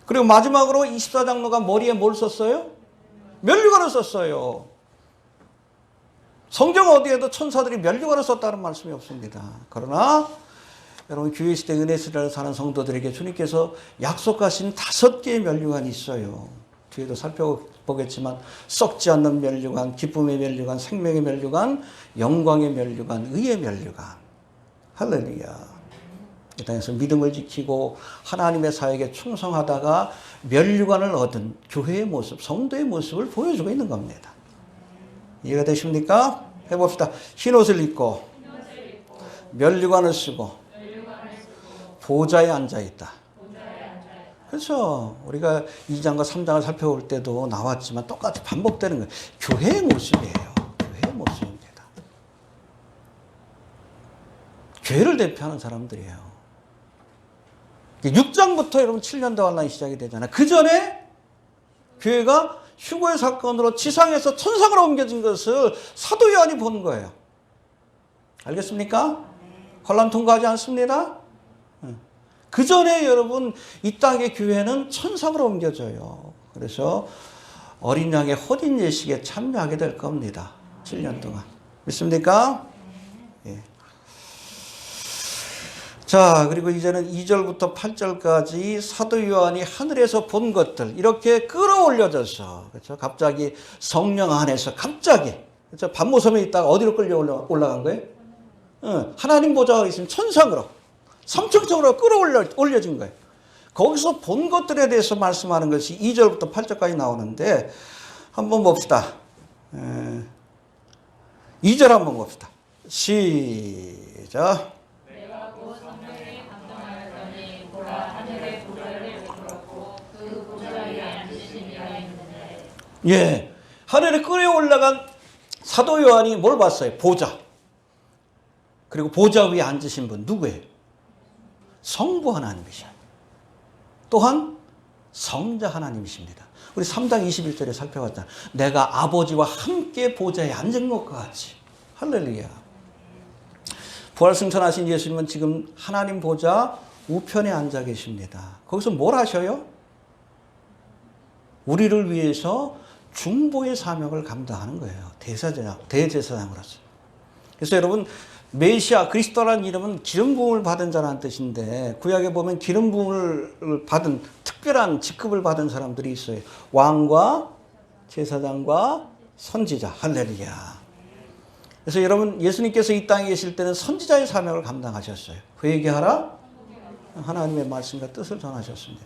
그리고 마지막으로 24장로가 머리에 뭘 썼어요? 면류관을 썼어요. 성경 어디에도 천사들이 면류관을 썼다는 말씀이 없습니다. 그러나 여러분 교회 시대 은혜 시대를 사는 성도들에게 주님께서 약속하신 5개의 면류관이 있어요. 뒤에도 살펴보겠지만 썩지 않는 면류관, 기쁨의 면류관, 생명의 면류관, 영광의 면류관, 의의 면류관. 할렐루야. 이 땅에서 믿음을 지키고 하나님의 사역에 충성하다가 면류관을 얻은 교회의 모습, 성도의 모습을 보여주고 있는 겁니다. 이해가 되십니까? 해봅시다. 흰 옷을 입고 면류관을 쓰고 보좌에 앉아있다. 그렇죠. 우리가 2장과 3장을 살펴볼 때도 나왔지만 똑같이 반복되는 거예요. 교회의 모습이에요. 교회의 모습입니다. 교회를 대표하는 사람들이에요. 6장부터 여러분 7년대 환란이 시작이 되잖아요. 그 전에 교회가 휴거의 사건으로 지상에서 천상으로 옮겨진 것을 사도 요한이 본 거예요. 알겠습니까? 환란 통과하지 않습니다. 그 전에 여러분 이 땅의 교회는 천상으로 옮겨져요. 그래서 어린 양의 혼인 예식에 참여하게 될 겁니다. 7년 동안. 믿습니까? 예. 자, 그리고 이제는 2절부터 8절까지 사도 요한이 하늘에서 본 것들 이렇게 끌어올려져서 그렇죠? 갑자기 성령 안에서 갑자기 그렇죠? 밤모섬에 있다가 어디로 끌려 올라간 거예요? 하나님 보좌가 있으면 천상으로 삼층적으로 끌어올려진 거예요. 거기서 본 것들에 대해서 말씀하는 것이 2절부터 8절까지 나오는데 한번 봅시다. 2절 한번 봅시다. 시작. 내가 곧 성령에 감동하였더니 보라 하늘의 보좌를 들었고 그 보좌 위에 앉으신 이가 있는데. 예, 하늘에 끌어올라간 사도 요한이 뭘 봤어요? 보좌. 그리고 보좌 위에 앉으신 분 누구예요? 성부 하나님이셔요. 또한 성자 하나님이십니다. 우리 3장 21절에 살펴봤잖아요. 내가 아버지와 함께 보좌에 앉은 것과 같이. 할렐루야. 부활승천하신 예수님은 지금 하나님 보좌 우편에 앉아 계십니다. 거기서 뭘 하셔요? 우리를 위해서 중보의 사명을 감당하는 거예요. 대제사장으로서. 그래서 여러분 메시아 그리스도라는 이름은 기름 부음을 받은 자라는 뜻인데 구약에 보면 기름 부음을 받은 특별한 직급을 받은 사람들이 있어요. 왕과 제사장과 선지자. 할렐루야. 그래서 여러분 예수님께서 이 땅에 계실 때는 선지자의 사명을 감당하셨어요. 회개하라 하나님의 말씀과 뜻을 전하셨습니다.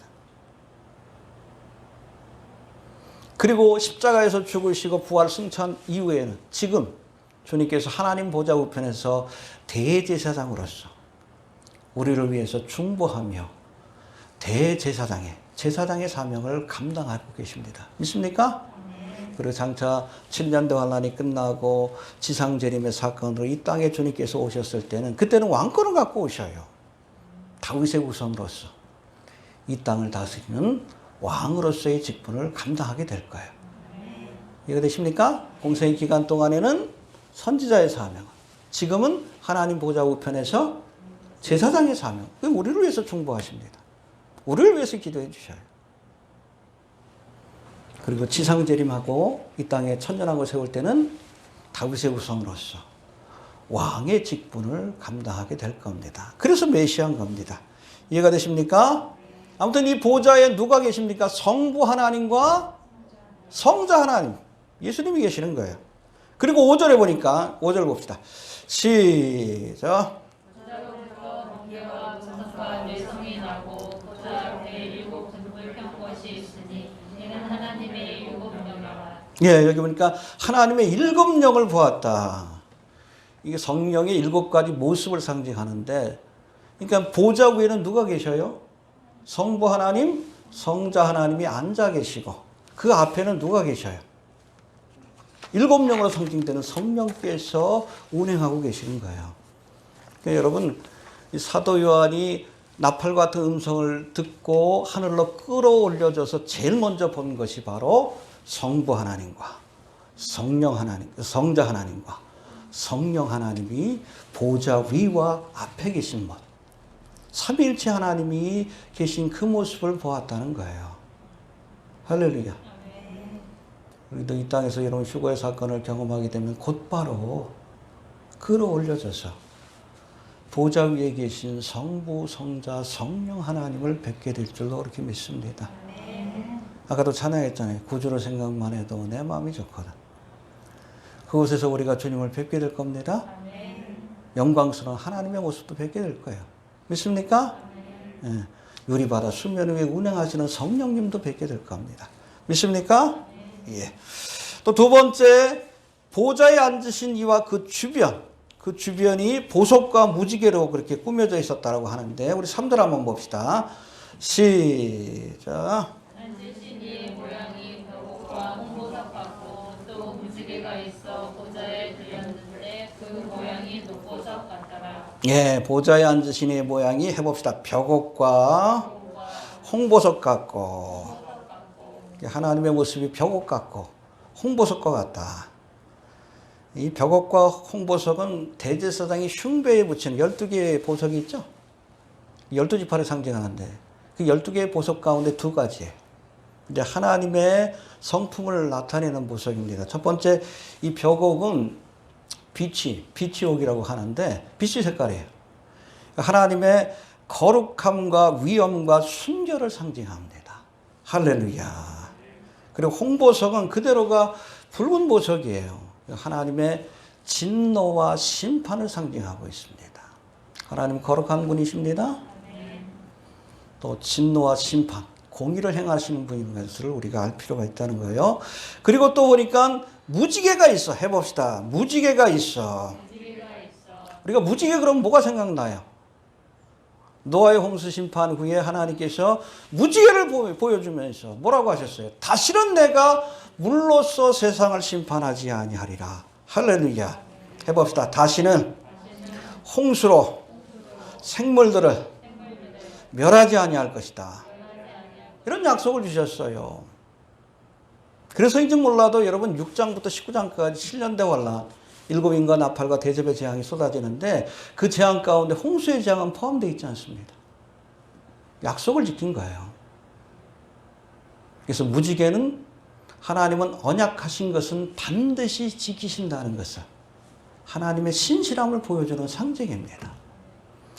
그리고 십자가에서 죽으시고 부활 승천 이후에는 지금 주님께서 하나님 보좌 우편에서 대제사장으로서 우리를 위해서 중보하며 제사장의 사명을 감당하고 계십니다. 믿습니까? 그리고 장차 7년대 환란이 끝나고 지상재림의 사건으로 이 땅에 주님께서 오셨을 때는 그때는 왕권을 갖고 오셔요. 다윗의 후손으로서 이 땅을 다스리는 왕으로서의 직분을 감당하게 될 거예요. 이해가 되십니까? 공생의 기간 동안에는 선지자의 사명, 지금은 하나님 보좌 우편에서 제사장의 사명, 우리를 위해서 중보하십니다. 우리를 위해서 기도해 주셔요. 그리고 지상재림하고 이 땅에 천년왕국을 세울 때는 다윗의 후손으로서 왕의 직분을 감당하게 될 겁니다. 그래서 메시아인 겁니다. 이해가 되십니까? 아무튼 이 보좌에 누가 계십니까? 성부 하나님과 성자 하나님, 예수님이 계시는 거예요. 그리고 5절에 보니까 5절 봅시다. 시작. 보좌로부터 번개와 우성과 뇌성이 나고 보좌 앞에 일곱 등불 켠 것이 있으니 이는 하나님의 일곱 영이라. 예, 여기 보니까 하나님의 일곱 영을 보았다. 이게 성령의 일곱 가지 모습을 상징하는데, 그러니까 보좌 위에는 누가 계셔요? 성부 하나님, 성자 하나님이 앉아 계시고 그 앞에는 누가 계셔요? 일곱 영으로 상징되는 성령께서 운행하고 계시는 거예요. 그러니까 여러분, 이 사도 요한이 나팔 같은 음성을 듣고 하늘로 끌어올려져서 제일 먼저 본 것이 바로 성부 하나님과 성령 하나님, 성자 하나님과 성령 하나님이 보좌 위와 앞에 계신 것, 삼위일체 하나님이 계신 그 모습을 보았다는 거예요. 할렐루야. 우리도 이 땅에서 이런 휴거의 사건을 경험하게 되면 곧바로 끌어올려져서 보좌 위에 계신 성부, 성자, 성령 하나님을 뵙게 될 줄로 그렇게 믿습니다. 아까도 찬양했잖아요. 구주로 생각만 해도 내 마음이 좋거든. 그곳에서 우리가 주님을 뵙게 될 겁니다. 영광스러운 하나님의 모습도 뵙게 될 거예요. 믿습니까? 예. 유리바다 수면 위에 운행하시는 성령님도 뵙게 될 겁니다. 믿습니까? 예. 또 두 번째, 보좌에 앉으신 이와 그 주변이 보석과 무지개로 그렇게 꾸며져 있었다고 하는데, 우리 3절 한번 봅시다. 시작. 앉으신 이의 모양이 벽옥과 홍보석 같고 또 무지개가 있어 보좌에 들렸는데 그 모양이 녹보석 같더라. 예, 보좌에 앉으신 이의 모양이 해봅시다. 벽옥과 홍보석 같고, 하나님의 모습이 벽옥 같고 홍보석과 같다. 이 벽옥과 홍보석은 대제사장이 흉배에 붙이는 12개의 보석이 있죠. 12지파를 상징하는데 그 12개의 보석 가운데 두 가지예요. 이제 하나님의 성품을 나타내는 보석입니다. 첫 번째, 이 벽옥은 빛이옥이라고 하는데 빛이 색깔이에요. 하나님의 거룩함과 위엄과 순결을 상징합니다. 할렐루야. 그리고 홍보석은 그대로가 붉은 보석이에요. 하나님의 진노와 심판을 상징하고 있습니다. 하나님 거룩한 분이십니다. 또 진노와 심판, 공의를 행하시는 분인 것을 우리가 알 필요가 있다는 거예요. 그리고 또 보니까 무지개가 있어. 해봅시다. 무지개가 있어. 우리가 무지개 그러면 뭐가 생각나요? 노아의 홍수 심판 후에 하나님께서 무지개를 보여주면서 뭐라고 하셨어요? 다시는 내가 물로써 세상을 심판하지 아니하리라. 할렐루야. 해봅시다. 다시는 홍수로 생물들을 멸하지 아니할 것이다. 이런 약속을 주셨어요. 그래서인지 몰라도 여러분 6장부터 19장까지 7년대 환란, 일곱 인과 나팔과 대접의 재앙이 쏟아지는데 그 재앙 가운데 홍수의 재앙은 포함되어 있지 않습니다. 약속을 지킨 거예요. 그래서 무지개는 하나님은 언약하신 것은 반드시 지키신다는 것을, 하나님의 신실함을 보여주는 상징입니다.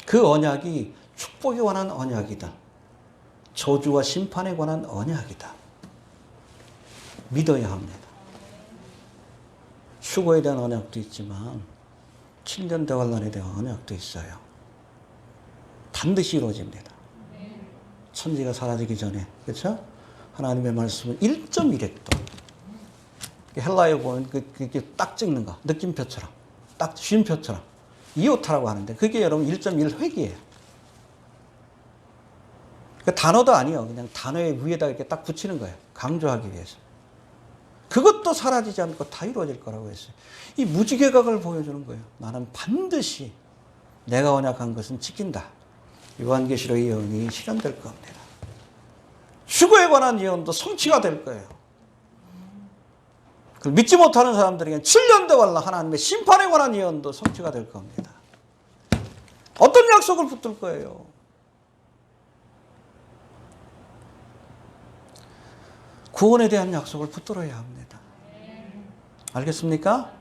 그 언약이 축복에 관한 언약이다, 저주와 심판에 관한 언약이다. 믿어야 합니다. 휴거에 대한 언약도 있지만 7년 대환란에 대한 언약도 있어요. 반드시 이루어집니다. 천지가 사라지기 전에, 그렇죠? 하나님의 말씀은 1.1획도. 헬라에 보면 그게 딱 찍는 거, 느낌표처럼, 딱 쉼표처럼 이오타라고 하는데 그게 여러분 1.1획이에요. 그러니까 단어도 아니에요. 그냥 단어의 위에다 이렇게 딱 붙이는 거예요. 강조하기 위해서. 그것도 사라지지 않고 다 이루어질 거라고 했어요. 이 무지개각을 보여주는 거예요. 나는 반드시 내가 언약한 것은 지킨다. 요한계시록 예언이 실현될 겁니다. 휴거에 관한 예언도 성취가 될 거예요. 그걸 믿지 못하는 사람들에게는 7년대 환란 하나님의 심판에 관한 예언도 성취가 될 겁니다. 어떤 약속을 붙들 거예요? 구원에 대한 약속을 붙들어야 합니다. 알겠습니까?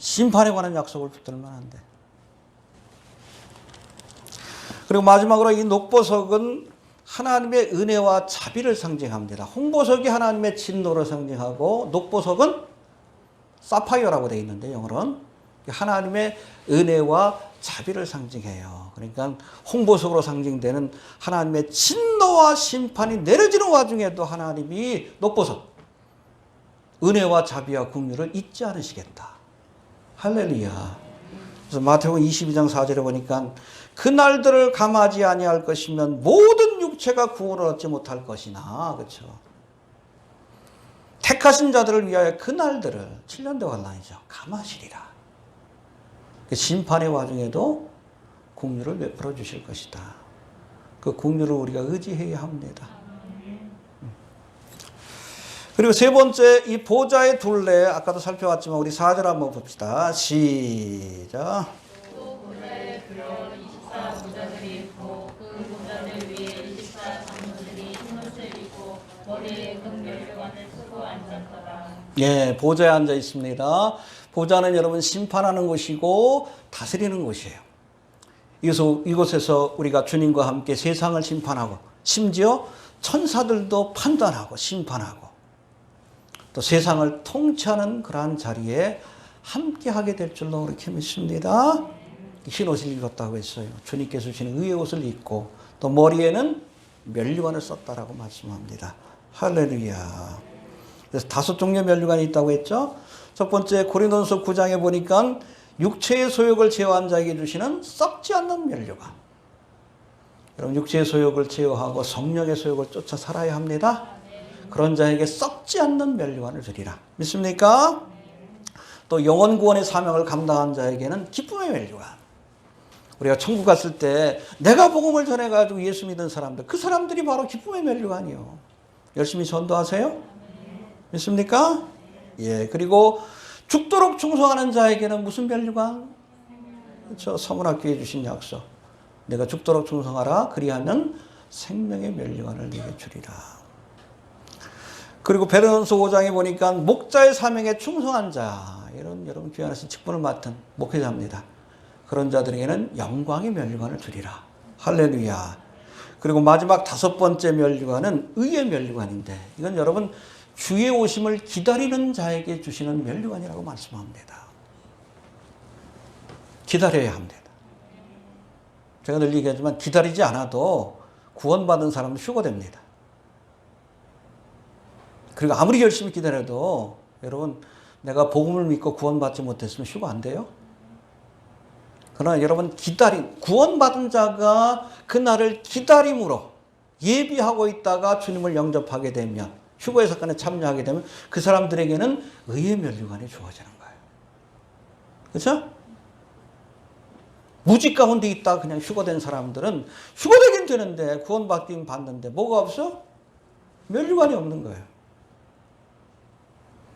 심판에 관한 약속을 붙들면 안 돼. 그리고 마지막으로 이 녹보석은 하나님의 은혜와 자비를 상징합니다. 홍보석이 하나님의 진노를 상징하고 녹보석은 사파이어라고 되어 있는데 영어로는 하나님의 은혜와 자비를 상징해요. 그러니까 홍보석으로 상징되는 하나님의 진노와 심판이 내려지는 와중에도 하나님이 녹보석 은혜와 자비와 긍휼을 잊지 않으시겠다. 할렐루야. 그래서 마태복음 22장 4절에 보니까 그 날들을 감하지 아니할 것이면 모든 육체가 구원을 얻지 못할 것이나, 그렇죠? 택하신 자들을 위하여 그 날들을 7년대 환란이죠. 감하시리라. 심판의 와중에도 긍휼을 베풀어 주실 것이다. 그 긍휼을 우리가 의지해야 합니다. 그리고 세 번째, 이 보좌의 둘레, 아까도 살펴봤지만 우리 4절 한번 봅시다. 시작. 또 보좌에 들어 24 보좌들이 있고 그 보좌들 위에 24 장로들이 흰옷을 입고 머리에 금면류관을 쓰고 앉았더라. 예, 보좌에 앉아 있습니다. 보좌는 여러분 심판하는 곳이고 다스리는 곳이에요. 이곳에서 우리가 주님과 함께 세상을 심판하고 심지어 천사들도 판단하고 심판하고 또 세상을 통치하는 그러한 자리에 함께 하게 될 줄로 그렇게 믿습니다. 흰 옷을 입었다고 했어요. 주님께서 주시는 의의 옷을 입고 또 머리에는 면류관을 썼다라고 말씀합니다. 할렐루야. 그래서 5종류의 면류관이 있다고 했죠. 첫 번째 고린도전서 9장에 보니까 육체의 소욕을 제어한 자에게 주시는 썩지 않는 면류관. 여러분 육체의 소욕을 제어하고 성령의 소욕을 쫓아 살아야 합니다. 그런 자에게 썩지 않는 면류관을 주리라. 믿습니까? 또 영혼 구원의 사명을 감당한 자에게는 기쁨의 면류관. 우리가 천국 갔을 때 내가 복음을 전해가지고 예수 믿은 사람들, 그 사람들이 바로 기쁨의 면류관이요. 열심히 전도하세요. 믿습니까? 예. 그리고 죽도록 충성하는 자에게는 무슨 면류관? 그렇죠. 서문학교에 주신 약속. 내가 죽도록 충성하라. 그리하면 생명의 면류관을 네게 주리라. 그리고 베드로전서 5장에 보니까 목자의 사명에 충성한 자, 이런 여러분 교회 안에서 직분을 맡은 목회자입니다. 그런 자들에게는 영광의 면류관을 주리라. 할렐루야. 그리고 마지막 5번째 면류관은 의의 면류관인데 이건 여러분 주의 오심을 기다리는 자에게 주시는 면류관이라고 말씀합니다. 기다려야 합니다. 제가 늘 얘기하지만 기다리지 않아도 구원받은 사람은 휴거됩니다. 그리고 아무리 열심히 기다려도 여러분 내가 복음을 믿고 구원받지 못했으면 휴거 안 돼요? 그러나 여러분 구원받은 자가 그날을 기다림으로 예비하고 있다가 주님을 영접하게 되면 휴거의 사건에 참여하게 되면 그 사람들에게는 의의 면류관이 주어지는 거예요. 그렇죠? 무지 가운데 있다가 그냥 휴거된 사람들은 휴거되긴 되는데 구원받긴 받는데 뭐가 없어? 면류관이 없는 거예요.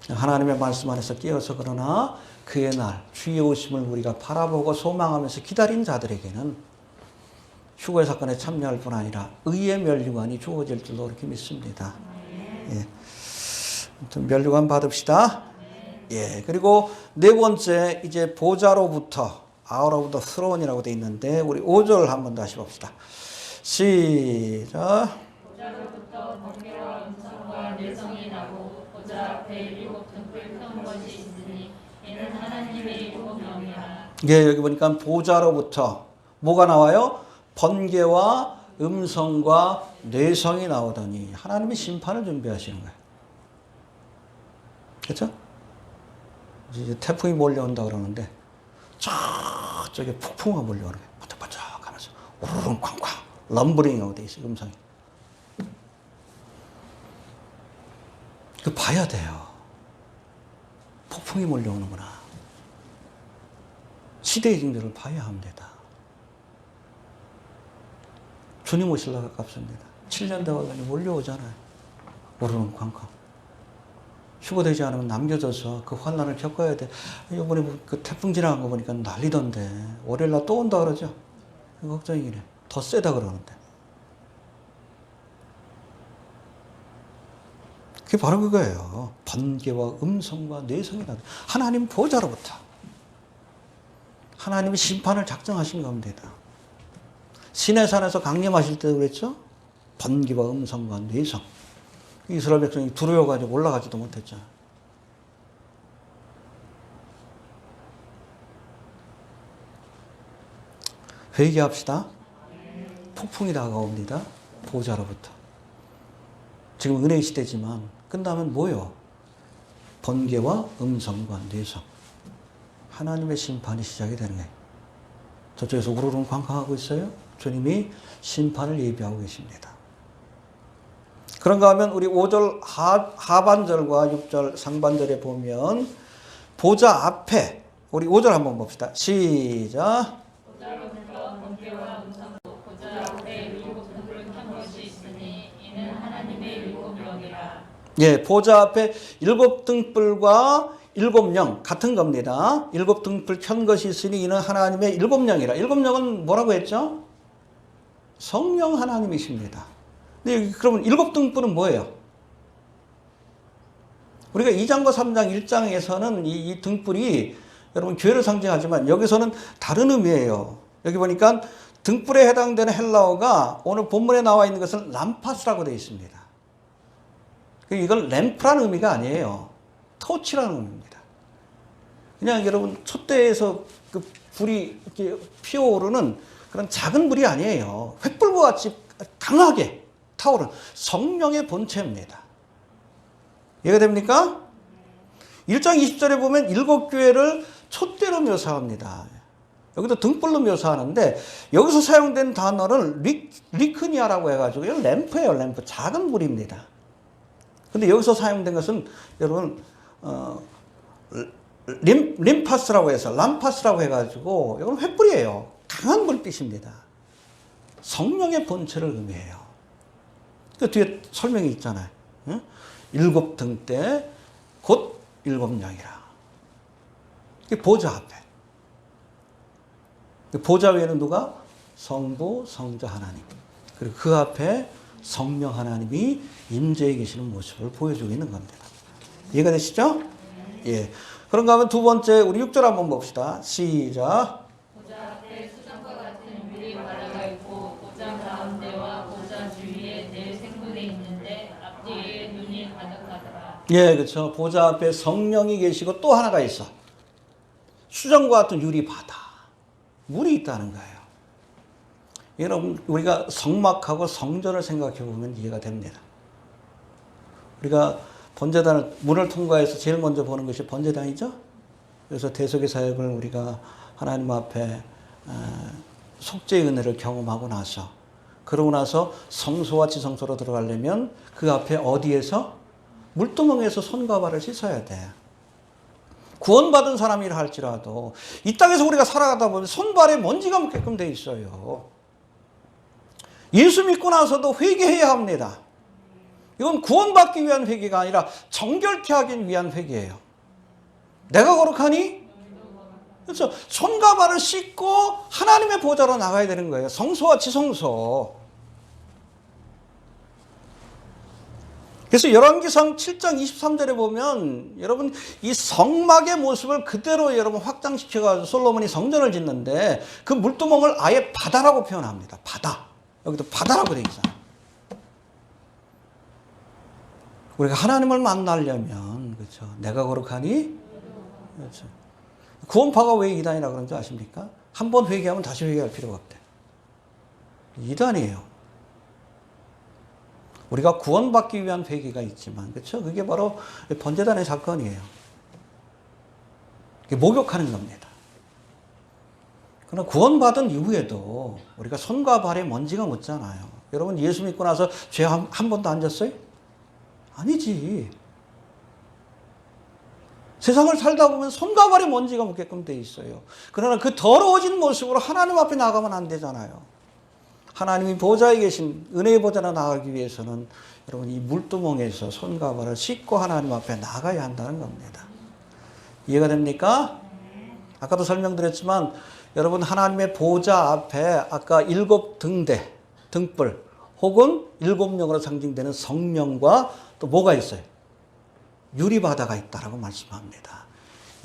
하나님의 말씀 안에서 깨어서 그러나 그의 날 주의 오심을 우리가 바라보고 소망하면서 기다린 자들에게는 휴거의 사건에 참여할 뿐 아니라 의의 면류관이 주어질 줄로 그렇게 믿습니다. 예. 아무튼 면류관 받읍시다. 예. 그리고 네 번째 이제 보좌로부터 out of the throne이라고 되어 있는데 우리 5절 한번 다시 봅시다. 시작. 보좌로부터 번개와 음성과 내성이 나고 보좌 앞에 7 등불 큰 것이 있으니 이는 하나님의 7 명이라. 예, 여기 보니까 보좌로부터 뭐가 나와요? 번개와 음성과 뇌성이 나오더니 하나님이 심판을 준비하시는 거예요. 그렇죠? 이제 태풍이 몰려온다 그러는데 저쪽에 폭풍우가 몰려오는 거예요. 바짝바짝 하면서 우르릉 쾅쾅 럼블링하고 돼 있어요. 음성이. 그 봐야 돼요. 폭풍이 몰려오는구나. 시대의 징조를 봐야 합니다. 주님 오실라 가깝습니다. 7년 대화관이 몰려오잖아요. 우르릉 쾅쾅. 휴거되지 않으면 남겨져서 그 환난을 겪어야 돼. 이번에 그 태풍 지나간 거 보니까 난리던데. 월요일날 또 온다 그러죠. 걱정이네. 더 세다 그러는데. 그게 바로 그거예요. 번개와 음성과 내성이 나다. 하나님 보좌로부터. 하나님이 심판을 작정하신 겁니다. 시내산에서 강림하실 때도 그랬죠? 번개와 음성과 뇌성. 이스라엘 백성이 두려워가지고 올라가지도 못했잖아요. 회개합시다. 폭풍이 다가옵니다. 보좌로부터. 지금 은혜의 시대지만 끝나면 뭐요? 번개와 음성과 뇌성. 하나님의 심판이 시작이 되는 거예요. 저쪽에서 우르르 광광하고 있어요. 주님이 심판을 예비하고 계십니다. 그런가 하면 우리 5절 하반절과 6절 상반절에 보면 보좌 앞에 우리 5절 한번 봅시다. 시작. 보좌로부터 번개와 음성도 보좌 앞에 일곱 등불을 켠 것이 있으니 이는 하나님의 일곱 영이라. 예, 보좌 앞에 일곱 등불과 일곱 영 같은 겁니다. 일곱 등불 켠 것이 있으니 이는 하나님의 일곱 영이라. 일곱 영은 뭐라고 했죠? 성령 하나님이십니다. 근데 그러면 일곱 등불은 뭐예요? 우리가 2장과 3장, 1장에서는 이 등불이 여러분 교회를 상징하지만 여기서는 다른 의미예요. 여기 보니까 등불에 해당되는 헬라어가 오늘 본문에 나와 있는 것은 람파스라고 되어 있습니다. 이건 램프라는 의미가 아니에요. 토치라는 의미입니다. 그냥 여러분 촛대에서 그 불이 이렇게 피어오르는 그런 작은 불이 아니에요. 횃불과 같이 강하게 타오르는 성령의 본체입니다. 이해가 됩니까? 1장 20절에 보면 일곱 교회를 촛대로 묘사합니다. 여기도 등불로 묘사하는데 여기서 사용된 단어는 리크니아라고 해가지고 이건 램프예요. 램프. 작은 불입니다. 근데 여기서 사용된 것은 여러분 림파스라고 해서 람파스라고 해가지고 이건 횃불이에요. 강한 불빛입니다. 성령의 본체를 의미해요. 그 뒤에 설명이 있잖아요. 응? 일곱 등대 곧 일곱 영이라. 보좌 앞에. 보좌 위에는 누가? 성부, 성자 하나님. 그리고 그 앞에 성령 하나님이 임재해 계시는 모습을 보여주고 있는 겁니다. 이해가 되시죠? 예. 그런가 하면 두 번째 우리 6절 한번 봅시다. 시작. 보좌 앞에 수정과 같은 유리 바다가 있고 보좌 가운데와 보좌 주위에 네 생물이 있는데 앞뒤에 눈이 가득하더라. 예, 그렇죠. 보좌 앞에 성령이 계시고 또 하나가 있어. 수정과 같은 유리 바다. 물이 있다는 거예요. 여러분, 우리가 성막하고 성전을 생각해 보면 이해가 됩니다. 우리가 번제단을, 문을 통과해서 제일 먼저 보는 것이 번제단이죠. 그래서 대속의 사역을 우리가 하나님 앞에 속죄의 은혜를 경험하고 나서, 그러고 나서 성소와 지성소로 들어가려면 그 앞에 어디에서? 물두멍에서 손과 발을 씻어야 돼. 구원받은 사람이라 할지라도 이 땅에서 우리가 살아가다 보면 손발에 먼지가 묻게끔 돼 있어요. 예수 믿고 나서도 회개해야 합니다. 이건 구원받기 위한 회개가 아니라 정결케 하기 위한 회개예요. 내가 거룩하니? 그렇죠. 손과 발을 씻고 하나님의 보좌로 나가야 되는 거예요. 성소와 지성소. 그래서 열왕기상 7장 23절에 보면 여러분 이 성막의 모습을 그대로 여러분 확장시켜가지고 솔로몬이 성전을 짓는데 그 물두멍을 아예 바다라고 표현합니다. 바다. 여기도 바다라고 되어 있잖아요. 우리가 하나님을 만나려면 그렇죠. 내가 거룩하니? 그렇죠. 구원파가 왜 이단이라고 그런지 아십니까? 한 번 회개하면 다시 회개할 필요가 없대. 이단이에요. 우리가 구원받기 위한 회개가 있지만, 그렇죠? 그게 바로 번제단의 사건이에요. 목욕하는 겁니다. 그러나 구원받은 이후에도 우리가 손과 발에 먼지가 묻잖아요. 여러분 예수 믿고 나서 죄 한 번도 안 졌어요? 아니지. 세상을 살다 보면 손과 발에 먼지가 묻게끔 돼 있어요. 그러나 그 더러워진 모습으로 하나님 앞에 나가면 안 되잖아요. 하나님이 보좌에 계신 은혜의 보좌로 나가기 위해서는 여러분 이 물두멍에서 손과 발을 씻고 하나님 앞에 나가야 한다는 겁니다. 이해가 됩니까? 아까도 설명드렸지만 여러분 하나님의 보좌 앞에 아까 일곱 등대, 등불 혹은 일곱 영으로 상징되는 성령과 또 뭐가 있어요? 유리바다가 있다라고 말씀합니다.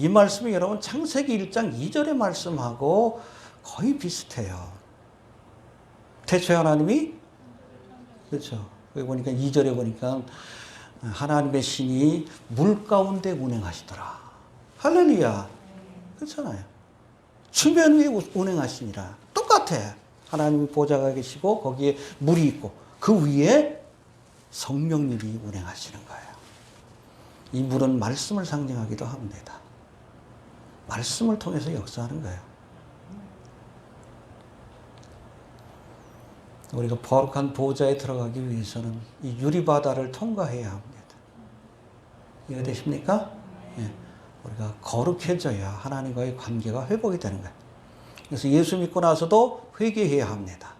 이 말씀이 여러분 창세기 1장 2절의 말씀하고 거의 비슷해요. 태초에 하나님이, 그렇죠. 여기 보니까 2절에 보니까 하나님의 신이 물 가운데 운행하시더라. 할렐루야. 그렇잖아요. 수면 위에 운행하시니라. 똑같아. 하나님이 보좌가 계시고 거기에 물이 있고 그 위에 성령님이 운행하시는 거예요. 이 물은 말씀을 상징하기도 합니다. 말씀을 통해서 역사하는 거예요. 우리가 거룩한 보좌에 들어가기 위해서는 이 유리바다를 통과해야 합니다. 이해되십니까? 예. 우리가 거룩해져야 하나님과의 관계가 회복이 되는 거예요. 그래서 예수 믿고 나서도 회개해야 합니다.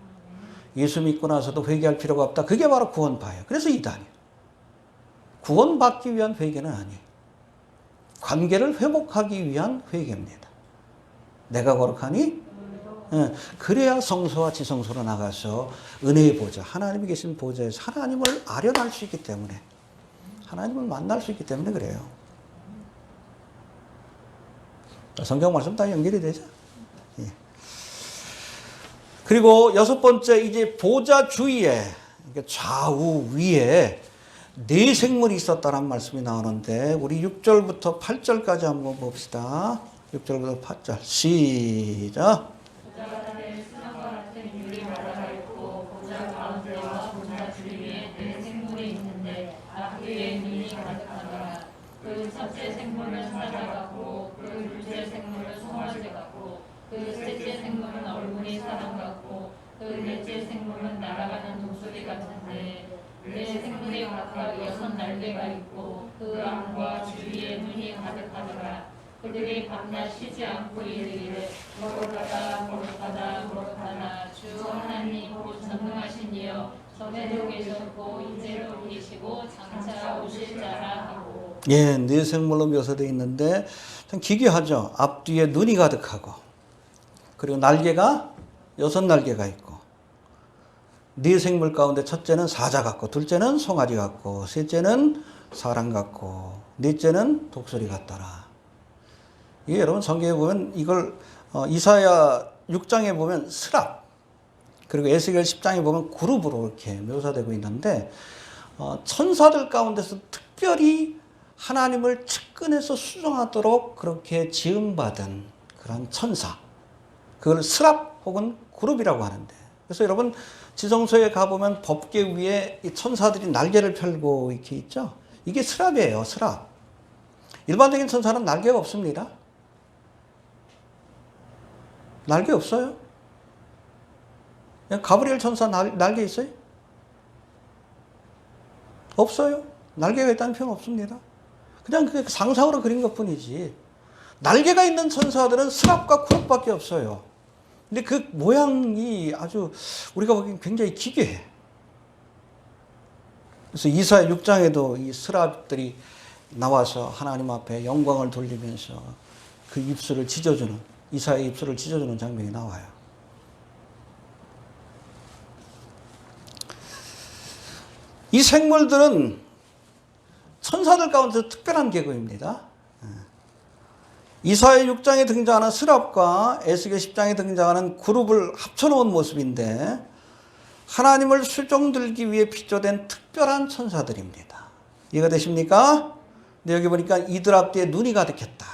예수 믿고 나서도 회개할 필요가 없다. 그게 바로 구원파예요. 그래서 이단이에요. 구원받기 위한 회개는 아니에요. 관계를 회복하기 위한 회개입니다. 내가 거룩하니? 예, 그래야 성소와 지성소로 나가서 은혜의 보좌, 하나님이 계신 보좌에서 하나님을 아련할 수 있기 때문에, 하나님을 만날 수 있기 때문에 그래요. 성경 말씀 다 연결이 되죠? 예. 그리고 6번째, 이제 보좌 주위에, 좌우 위에 네 생물이 있었다는 말씀이 나오는데, 우리 6절부터 8절까지 한번 봅시다. 6절부터 8절. 시작. 그 첫째 생물은 사자 같고 그 둘째 생물은 송아지 같고 그 셋째 생물은 얼굴이 사람 같고 그 넷째 생물은 날아가는 독수리 같은데 네 생물이 각각 6 날개가 있고 그 안과 주위에 눈이 가득하더라. 그들이 밤낮 쉬지 않고 이르기를 거룩하다 거룩하다 거룩하다 주 하나님 곧 전능하신 이여 전에도 계셨고 이제도 계시고 장차 오실 자라 하고. 예, 네 생물로 묘사되어 있는데 참 기괴하죠. 앞뒤에 눈이 가득하고 그리고 날개가 6 날개가 있고 네 생물 가운데 첫째는 사자 같고 둘째는 송아지 같고 셋째는 사람 같고 넷째는 독수리 같더라. 이게 여러분 성경에 보면 이걸 이사야 6장에 보면 스랍 그리고 에스겔 10장에 보면 그룹으로 이렇게 묘사되고 있는데 천사들 가운데서 특별히 하나님을 측근해서 수종하도록 그렇게 지음받은 그런 천사, 그걸 스랍 혹은 그룹이라고 하는데, 그래서 여러분 지성소에 가보면 법궤 위에 이 천사들이 날개를 펼고 이렇게 있죠. 이게 스랍이에요. 스랍. 일반적인 천사는 날개가 없습니다. 날개 없어요. 가브리엘 천사 날개 있어요? 없어요. 날개가 있다는 표현 없습니다. 그냥 그 상상으로 그린 것 뿐이지. 날개가 있는 천사들은 스랍과 구룹밖에 없어요. 근데 그 모양이 아주 우리가 보기엔 굉장히 기괴해. 그래서 이사야 6장에도 이 스랍들이 나와서 하나님 앞에 영광을 돌리면서 그 입술을 찢어주는, 이사야의 입술을 찢어주는 장면이 나와요. 이 생물들은 천사들 가운데서 특별한 계급입니다. 이사야 6장에 등장하는 스랍과 에스겔 10장에 등장하는 그룹을 합쳐놓은 모습인데 하나님을 수종들기 위해 피조된 특별한 천사들입니다. 이해가 되십니까? 근데 여기 보니까 이들 앞뒤에 눈이 가득했다.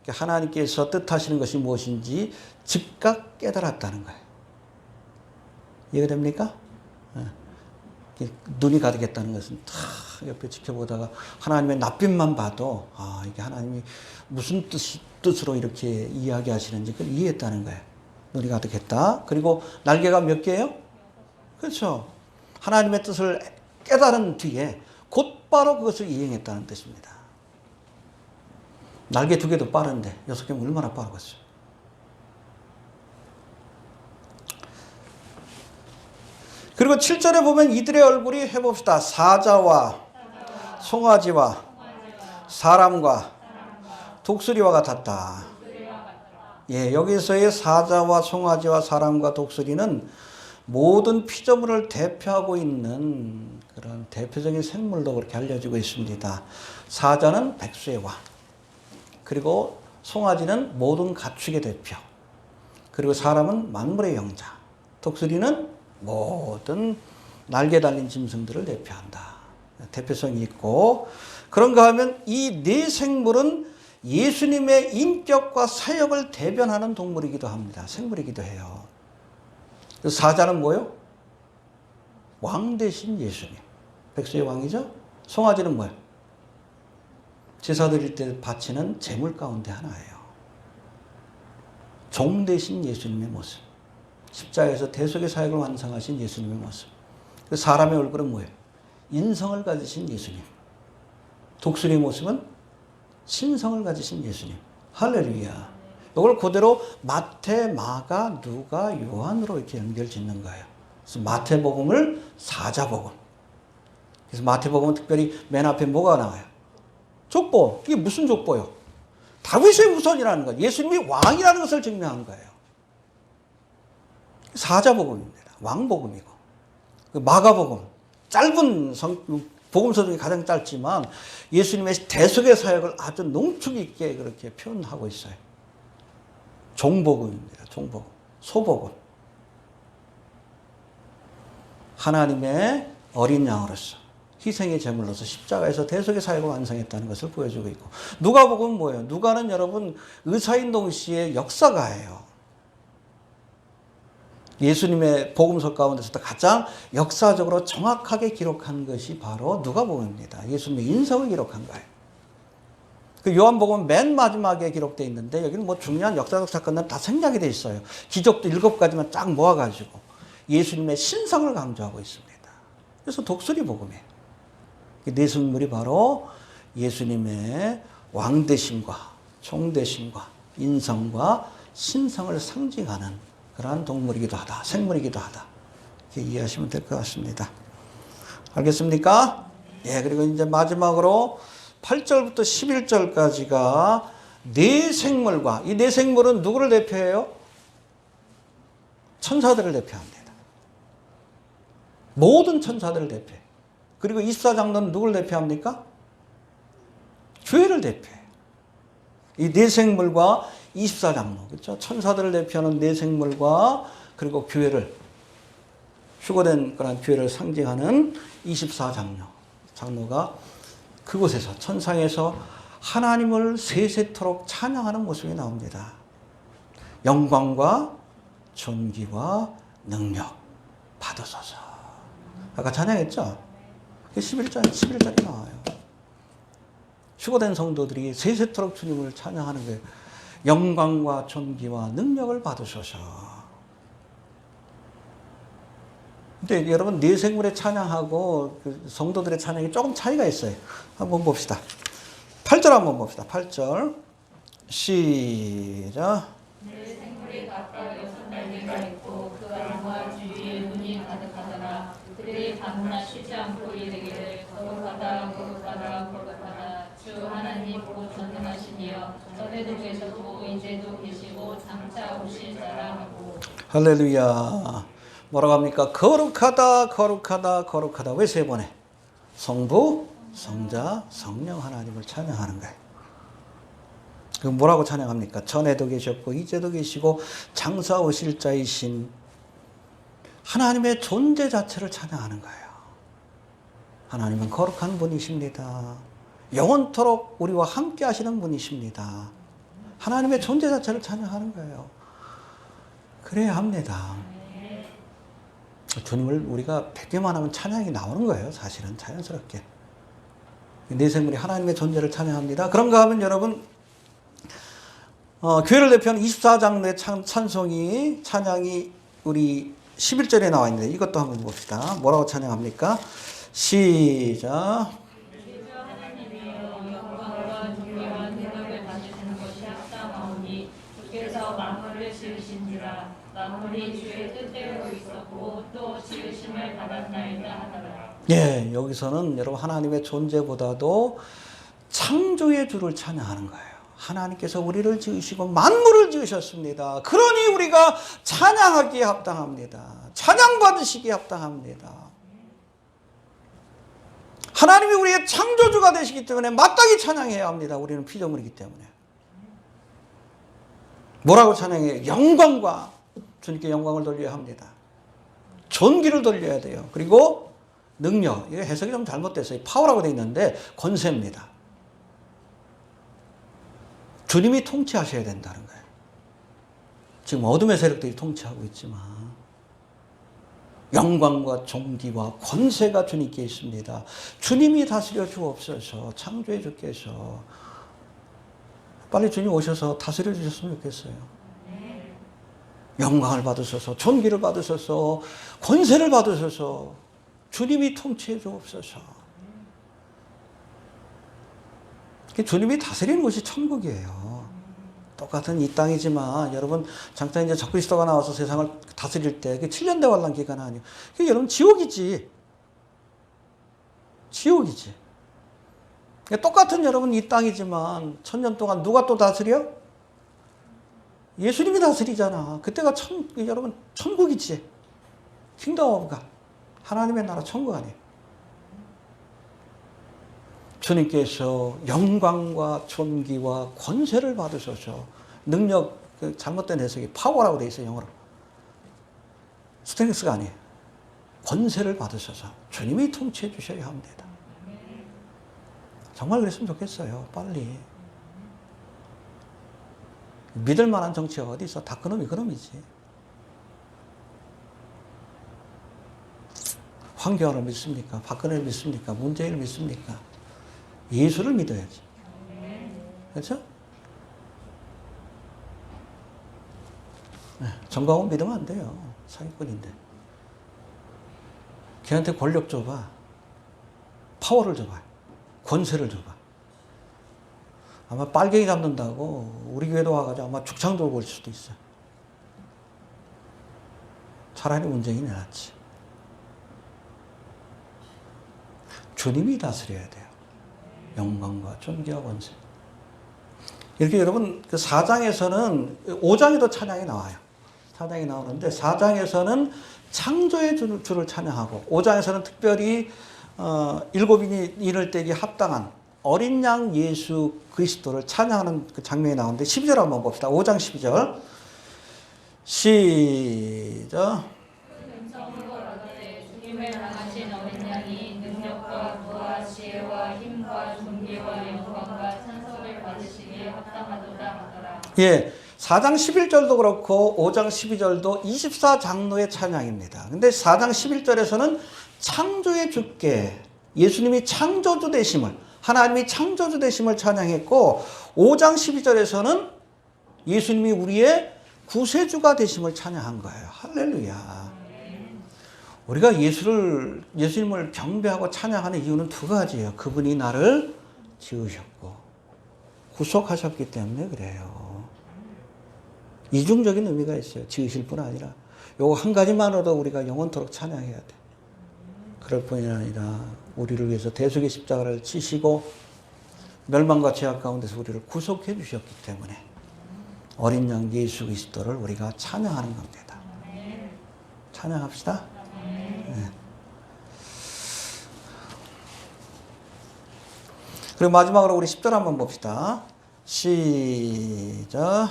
하나님께서 뜻하시는 것이 무엇인지 즉각 깨달았다는 거예요. 이해가 됩니까? 눈이 가득했다는 것은 다 옆에 지켜보다가 하나님의 낯빛만 봐도 이게 하나님이 무슨 뜻으로 이렇게 이야기하시는지 그걸 이해했다는 거예요. 눈이 가득했다. 그리고 날개가 몇 개예요? 그렇죠. 하나님의 뜻을 깨달은 뒤에 곧바로 그것을 이행했다는 뜻입니다. 날개 2개도 빠른데 6개면 얼마나 빠르겠어요. 그리고 7절에 보면 이들의 얼굴이 해봅시다. 사자와 송아지와 사람과 독수리와 같았다. 예, 여기서의 사자와 송아지와 사람과 독수리는 모든 피조물을 대표하고 있는 그런 대표적인 생물로 그렇게 알려지고 있습니다. 사자는 백수의 왕, 그리고 송아지는 모든 가축의 대표. 그리고 사람은 만물의 영자. 독수리는 모든 날개 달린 짐승들을 대표한다. 대표성이 있고, 그런가 하면 이 네 생물은 예수님의 인격과 사역을 대변하는 동물이기도 합니다. 생물이기도 해요. 사자는 뭐예요? 왕 대신 예수님. 백수의 왕이죠? 송아지는 뭐예요? 제사 드릴 때 바치는 제물 가운데 하나예요. 종 대신 예수님의 모습. 십자가에서 대속의 사역을 완성하신 예수님의 모습. 사람의 얼굴은 뭐예요? 인성을 가지신 예수님. 독수리의 모습은 신성을 가지신 예수님. 할렐루야. 이걸 그대로 마태, 마가, 누가, 요한으로 이렇게 연결 짓는 거예요. 그래서 마태복음을 사자복음. 그래서 마태복음은 특별히 맨 앞에 뭐가 나와요? 족보. 이게 무슨 족보요? 다윗의 후손이라는 것. 예수님이 왕이라는 것을 증명한 거예요. 사자복음입니다. 왕복음이고. 마가복음. 짧은 복음서 중에 가장 짧지만 예수님의 대속의 사역을 아주 농축 있게 그렇게 표현하고 있어요. 종복음입니다. 종복음. 소복음. 하나님의 어린 양으로서 희생의 제물로서 십자가에서 대속의 사역을 완성했다는 것을 보여주고 있고, 누가복음은 뭐예요? 누가는 여러분 의사인 동시에 역사가예요. 예수님의 복음서 가운데서도 가장 역사적으로 정확하게 기록한 것이 바로 누가복음입니다. 예수님의 인성을 기록한 거예요. 그 요한복음은 맨 마지막에 기록되어 있는데 여기는 뭐 중요한 역사적 사건은 다 생략이 되어 있어요. 기적도 7가지만 쫙 모아가지고 예수님의 신성을 강조하고 있습니다. 그래서 독수리 복음이에요. 네 생물이 바로 예수님의 왕되심과 총되심과 인성과 신성을 상징하는 그러한 동물이기도 하다. 생물이기도 하다. 이렇게 이해하시면 될 것 같습니다. 알겠습니까? 예, 그리고 이제 마지막으로 8절부터 11절까지가 네 생물과, 이 네 생물은 누구를 대표해요? 천사들을 대표합니다. 모든 천사들을 대표해요. 그리고 24장로는 누구를 대표합니까? 교회를 대표해요. 이 네 생물과 24장로, 그렇죠? 천사들을 대표하는 네 생물과 그리고 교회를, 휴거된 그런 교회를 상징하는 24장로가 그곳에서 천상에서 하나님을 세세토록 찬양하는 모습이 나옵니다. 영광과 존귀와 능력 받으소서. 아까 찬양했죠? 11절이 나와요. 휴거된 성도들이 세세토록 주님을 찬양하는 거예요. 영광과 존귀와 능력을 받으소서. 근데 여러분, 네 생물의 찬양하고 그 성도들의 찬양이 조금 차이가 있어요. 한번 봅시다. 8절 한번 봅시다. 8절 시작. 내 생물이 각각 6날개가 있고 그 안과 주위에 눈이 가득하더라. 그들이 밤낮 쉬지 않고 이르기를 거룩하다 거룩하다 거룩하다. 주 하나님 곧 전능하시니여 전에도 계셨고 이제도 계시고 장차 오실 자라고. 할렐루야. 뭐라고 합니까? 거룩하다 거룩하다 거룩하다. 왜 세 번에? 성부, 성자, 성령 하나님을 찬양하는 거예요. 그 뭐라고 찬양합니까? 전에도 계셨고 이제도 계시고 장차 오실 자이신 하나님의 존재 자체를 찬양하는 거예요. 하나님은 거룩한 분이십니다. 영원토록 우리와 함께 하시는 분이십니다. 하나님의 존재 자체를 찬양하는 거예요. 그래야 합니다. 주님을 우리가 뵙기만 하면 찬양이 나오는 거예요. 사실은 자연스럽게. 네 생물이 하나님의 존재를 찬양합니다. 그런가 하면 여러분, 교회를 대표하는 24장로의 찬양이 우리 11절에 나와 있는데 이것도 한번 봅시다. 뭐라고 찬양합니까? 시작. 영광과 존귀와 능력을 받으시는 것이 합당하오니 주께서 만물을 지으신지라. 만물이 주의 뜻대로 있었고 또 지으심을 받았나이다 하더라. 예, 여기서는 여러분 하나님의 존재보다도 창조의 주를 찬양하는 거예요. 하나님께서 우리를 지으시고 만물을 지으셨습니다. 그러니 우리가 찬양하기에 합당합니다. 찬양받으시기에 합당합니다. 하나님이 우리의 창조주가 되시기 때문에 마땅히 찬양해야 합니다. 우리는 피조물이기 때문에. 뭐라고 찬양해요? 영광과 주님께 영광을 돌려야 합니다. 존귀를 돌려야 돼요. 그리고 능력, 이게 해석이 좀 잘못됐어요. 파워라고 되어 있는데 권세입니다. 주님이 통치하셔야 된다는 거예요. 지금 어둠의 세력들이 통치하고 있지만 영광과 존귀와 권세가 주님께 있습니다. 주님이 다스려 주옵소서. 창조해 주께서 빨리 주님 오셔서 다스려 주셨으면 좋겠어요. 영광을 받으셔서, 존귀를 받으셔서, 권세를 받으셔서 주님이 통치해 주옵소서. 주님이 다스리는 곳이 천국이에요. 똑같은 이 땅이지만 여러분 잠깐 이제 적그리스도가 나와서 세상을 다스릴 때 그게 7년 대환란 기간 아니에요. 그게 여러분 지옥이지. 지옥이지. 똑같은 여러분 이 땅이지만 1000년 동안 누가 또 다스려? 예수님이 다스리잖아. 그때가 여러분 천국이지. 킹덤 오브 갓. 하나님의 나라 천국 아니에요. 주님께서 영광과 존귀와 권세를 받으셔서 능력, 잘못된 해석이 파워라고 되어 있어요. 영어로. 스트렝스가 아니에요. 권세를 받으셔서 주님이 통치해 주셔야 합니다. 정말 그랬으면 좋겠어요. 빨리. 믿을 만한 정치가 어디 있어? 다 그놈이 그놈이지. 황교안을 믿습니까? 박근혜를 믿습니까? 문재인을 믿습니까? 예수를 믿어야지. 그렇죠? 네, 정광훈 믿으면 안 돼요. 사기꾼인데. 걔한테 권력 줘봐. 파워를 줘봐. 권세를 줘봐. 아마 빨갱이 잡는다고 우리 교회도 와가지고 아마 죽창 돌고 올 수도 있어. 차라리 문재인이 낫지. 주님이 다스려야 돼요. 영광과 존귀와 권세. 이렇게 여러분 그 4장에서는 5장에도 찬양이 나와요. 찬양이 나오는데 4장에서는 창조의 주를 찬양하고 5장에서는 특별히 일곱인이 이를 때기 합당한 어린 양 예수 그리스도를 찬양하는 그 장면이 나오는데 12절 한번 봅시다. 5장 12절 시작. 주님의 강하신 어린 양이 능력과 부와 지혜와 힘과 존귀와 영광과 찬송을 받으시기에 합당하도다 하더라. 예, 4장 11절도 그렇고 5장 12절도 24장로의 찬양입니다. 근데 4장 11절에서는 창조의 주께 예수님이 창조주 되심을, 하나님이 창조주 되심을 찬양했고 5장 12절에서는 예수님이 우리의 구세주가 되심을 찬양한 거예요. 할렐루야. 우리가 예수님을 경배하고 찬양하는 이유는 두 가지예요. 그분이 나를 지으셨고 구속하셨기 때문에 그래요. 이중적인 의미가 있어요. 지으실 뿐 아니라 요거 한 가지만으로도 우리가 영원토록 찬양해야 돼. 그럴 뿐이 아니라 우리를 위해서 대속의 십자가를 지시고 멸망과 죄악 가운데서 우리를 구속해 주셨기 때문에 어린 양 예수 그리스도를 우리가 찬양하는 겁니다. 찬양합시다. 네. 그리고 마지막으로 우리 10절 한번 봅시다. 시작.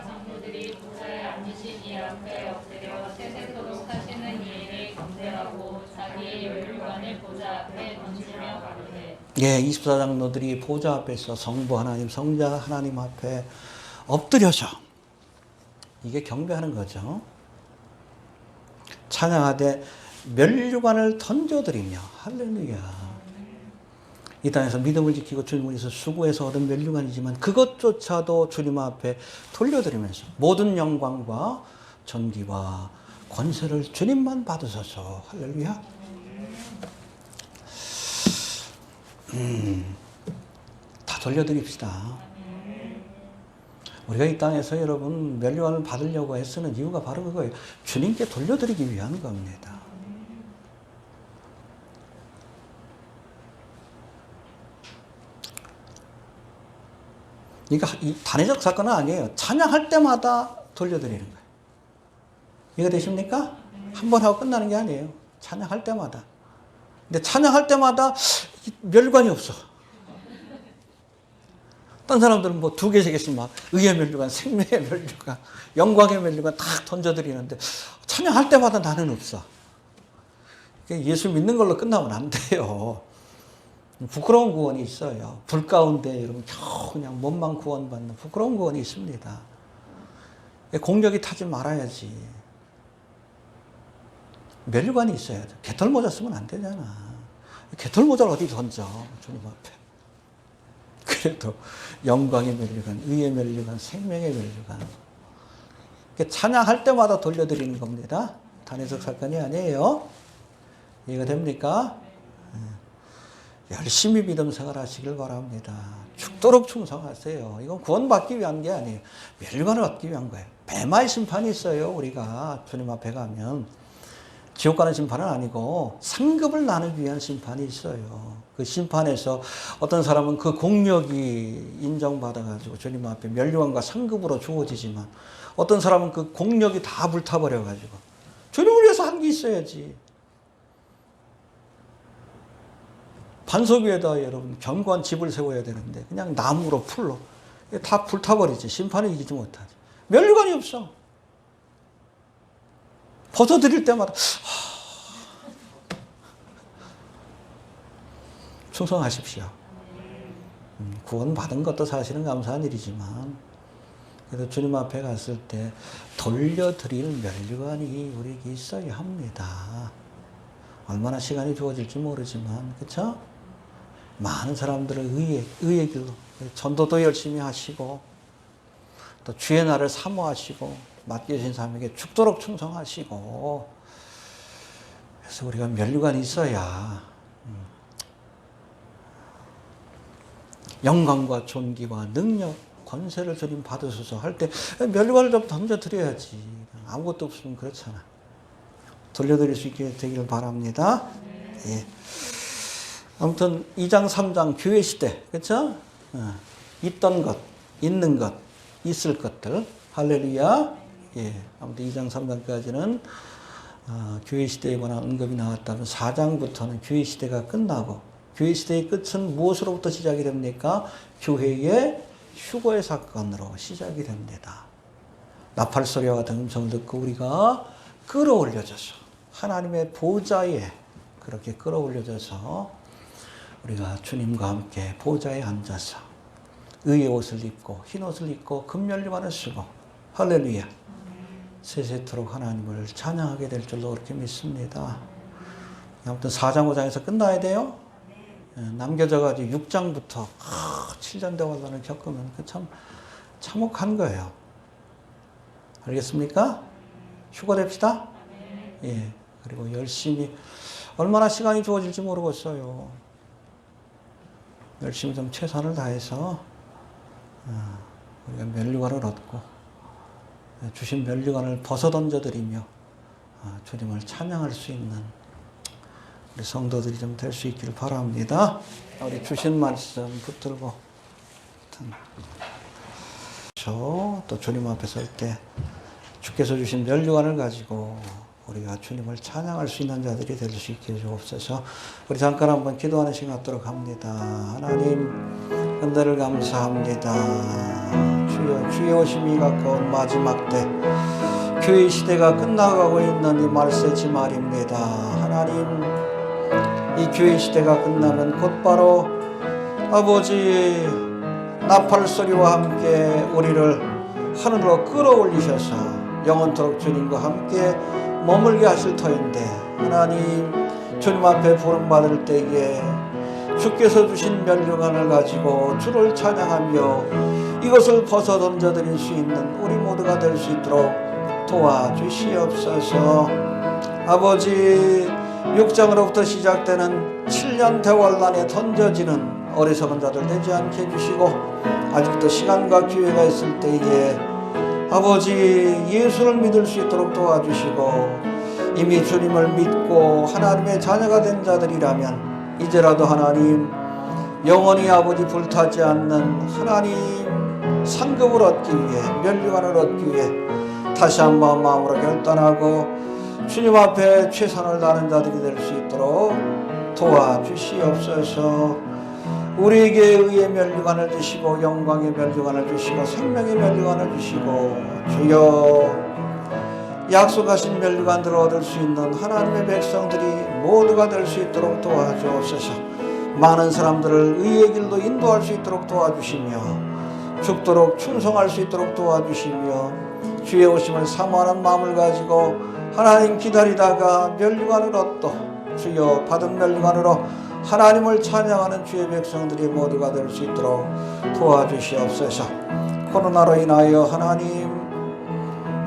장로들이 보좌에 앉으신 이 앞에 엎드려 세세토록 하시는 이 일을 경배하고 자기의 면류관을 보좌 앞에 던지며 가로되. 예, 24장로들이 보좌 앞에서 성부 하나님, 성자 하나님 앞에 엎드려서 이게 경배하는 거죠. 찬양하되 면류관을 던져드리며 할렐루야. 이 땅에서 믿음을 지키고 주님을 위해서 수고해서 얻은 면류관이지만 그것조차도 주님 앞에 돌려드리면서 모든 영광과 존귀와 권세를 주님만 받으소서. 할렐루야. 다 돌려드립시다. 우리가 이 땅에서 여러분 면류관을 받으려고 애쓰는 이유가 바로 그거예요. 주님께 돌려드리기 위한 겁니다. 그러니까 이 단회적 사건은 아니에요. 찬양할 때마다 돌려드리는 거예요. 이해가 되십니까? 한 번 하고 끝나는 게 아니에요. 찬양할 때마다. 근데 찬양할 때마다 멸관이 없어. 딴 사람들은 뭐 2개, 3개씩 막 의의 면류관, 생명의 면류관, 영광의 면류관 딱 던져드리는데 찬양할 때마다 나는 없어. 예수 믿는 걸로 끝나면 안 돼요. 부끄러운 구원이 있어요. 불 가운데 여러분 겨우 그냥 몸만 구원받는 부끄러운 구원이 있습니다. 공력이 타지 말아야지. 면류관이 있어야 돼. 개털모자 쓰면 안 되잖아. 개털모자를 어디 던져 주님 앞에. 그래도 영광의 면류관, 의의 면류관, 생명의 면류관. 찬양할 때마다 돌려드리는 겁니다. 단해석 사건이 아니에요. 이해가 됩니까? 열심히 믿음 생활하시길 바랍니다. 죽도록 충성하세요. 이건 구원받기 위한 게 아니에요. 면류관을 얻기 위한 거예요. 뱀의 심판이 있어요. 우리가 주님 앞에 가면 지옥 가는 심판은 아니고 상급을 나누기 위한 심판이 있어요. 그 심판에서 어떤 사람은 그 공력이 인정받아가지고 주님 앞에 면류관과 상급으로 주어지지만 어떤 사람은 그 공력이 다 불타버려가지고 주님을 위해서 한 게 있어야지. 반석 위에다 여러분 견고한 집을 세워야 되는데 그냥 나무로 풀로 다 불타버리지. 심판을 이기지 못하지. 면류관이 없어. 벗어드릴 때마다 충성하십시오. 구원받은 것도 사실은 감사한 일이지만 그래도 주님 앞에 갔을 때 돌려드릴 면류관이 우리에게 있어야 합니다. 얼마나 시간이 주어질지 모르지만 그렇죠? 많은 사람들을 의의 길로 전도도 열심히 하시고 또 주의 날을 사모하시고 맡겨진 사람에게 죽도록 충성하시고 그래서 우리가 면류관이 있어야 영광과 존귀와 능력, 권세를 주님 받으소서 할 때 면류관을 좀 던져드려야지. 아무것도 없으면 그렇잖아. 돌려드릴 수 있게 되기를 바랍니다. 예. 아무튼 2장 3장 교회 시대 그렇죠? 있던 것, 있는 것, 있을 것들 할렐루야. 예. 아무튼 2장 3장까지는 교회 시대에 관한 언급이 나왔다면 4장부터는 교회 시대가 끝나고 교회 시대의 끝은 무엇으로부터 시작이 됩니까? 교회의 휴거의 사건으로 시작이 됩니다. 나팔 소리와 같은 음성을 듣고 우리가 끌어올려져서 하나님의 보좌에 그렇게 끌어올려져서 우리가 주님과 함께 보좌에 앉아서 의의 옷을 입고 흰 옷을 입고 금면류관을 쓰고 할렐루야 세세토록 하나님을 찬양하게 될 줄로 그렇게 믿습니다. 아무튼 4장 5장에서 끝나야 돼요. 남겨져가지고 6장부터 7년 대환란을 겪으면 참 참혹한 거예요. 알겠습니까? 휴거됩시다. 예. 그리고 열심히 얼마나 시간이 주어질지 모르겠어요. 열심히 좀 최선을 다해서 우리가 면류관을 얻고 주신 면류관을 벗어 던져드리며 주님을 찬양할 수 있는 우리 성도들이 좀 될 수 있기를 바랍니다. 우리 주신 말씀 붙들고 또 주님 앞에 설 때 주께서 주신 면류관을 가지고 우리가 주님을 찬양할 수 있는 자들이 될 수 있게 해주옵소서. 우리 잠깐 한번 기도하는 시간 갖도록 합니다. 하나님 은혜를 감사합니다. 주여 주의 오심이 가까운 마지막 때 교회 시대가 끝나가고 있는 이 말세지 말입니다. 하나님 이 교회 시대가 끝나면 곧바로 아버지 나팔 소리와 함께 우리를 하늘로 끌어올리셔서 영원토록 주님과 함께 머물게 하실 터인데 하나님 주님 앞에 부름받을 때에 주께서 주신 면류관을 가지고 주를 찬양하며 이것을 벗어 던져드릴 수 있는 우리 모두가 될 수 있도록 도와주시옵소서. 아버지 6장으로부터 시작되는 7년 대환란에 던져지는 어리석은 자들 되지 않게 해주시고 아직도 시간과 기회가 있을 때에 아버지 예수를 믿을 수 있도록 도와주시고 이미 주님을 믿고 하나님의 자녀가 된 자들이라면 이제라도 하나님 영원히 아버지 불타지 않는 하나님 상급을 얻기 위해 면류관을 얻기 위해 다시 한번 마음으로 결단하고 주님 앞에 최선을 다하는 자들이 될 수 있도록 도와주시옵소서. 우리에게 의의 면류관을 주시고 영광의 면류관을 주시고 생명의 면류관을 주시고 주여 약속하신 면류관들을 얻을 수 있는 하나님의 백성들이 모두가 될 수 있도록 도와주옵소서. 많은 사람들을 의의 길로 인도할 수 있도록 도와주시며 죽도록 충성할 수 있도록 도와주시며 주의 오심을 사모하는 마음을 가지고 하나님 기다리다가 면류관을 얻도 주여 받은 면류관으로 하나님을 찬양하는 주의 백성들이 모두가 될 수 있도록 도와주시옵소서. 코로나로 인하여 하나님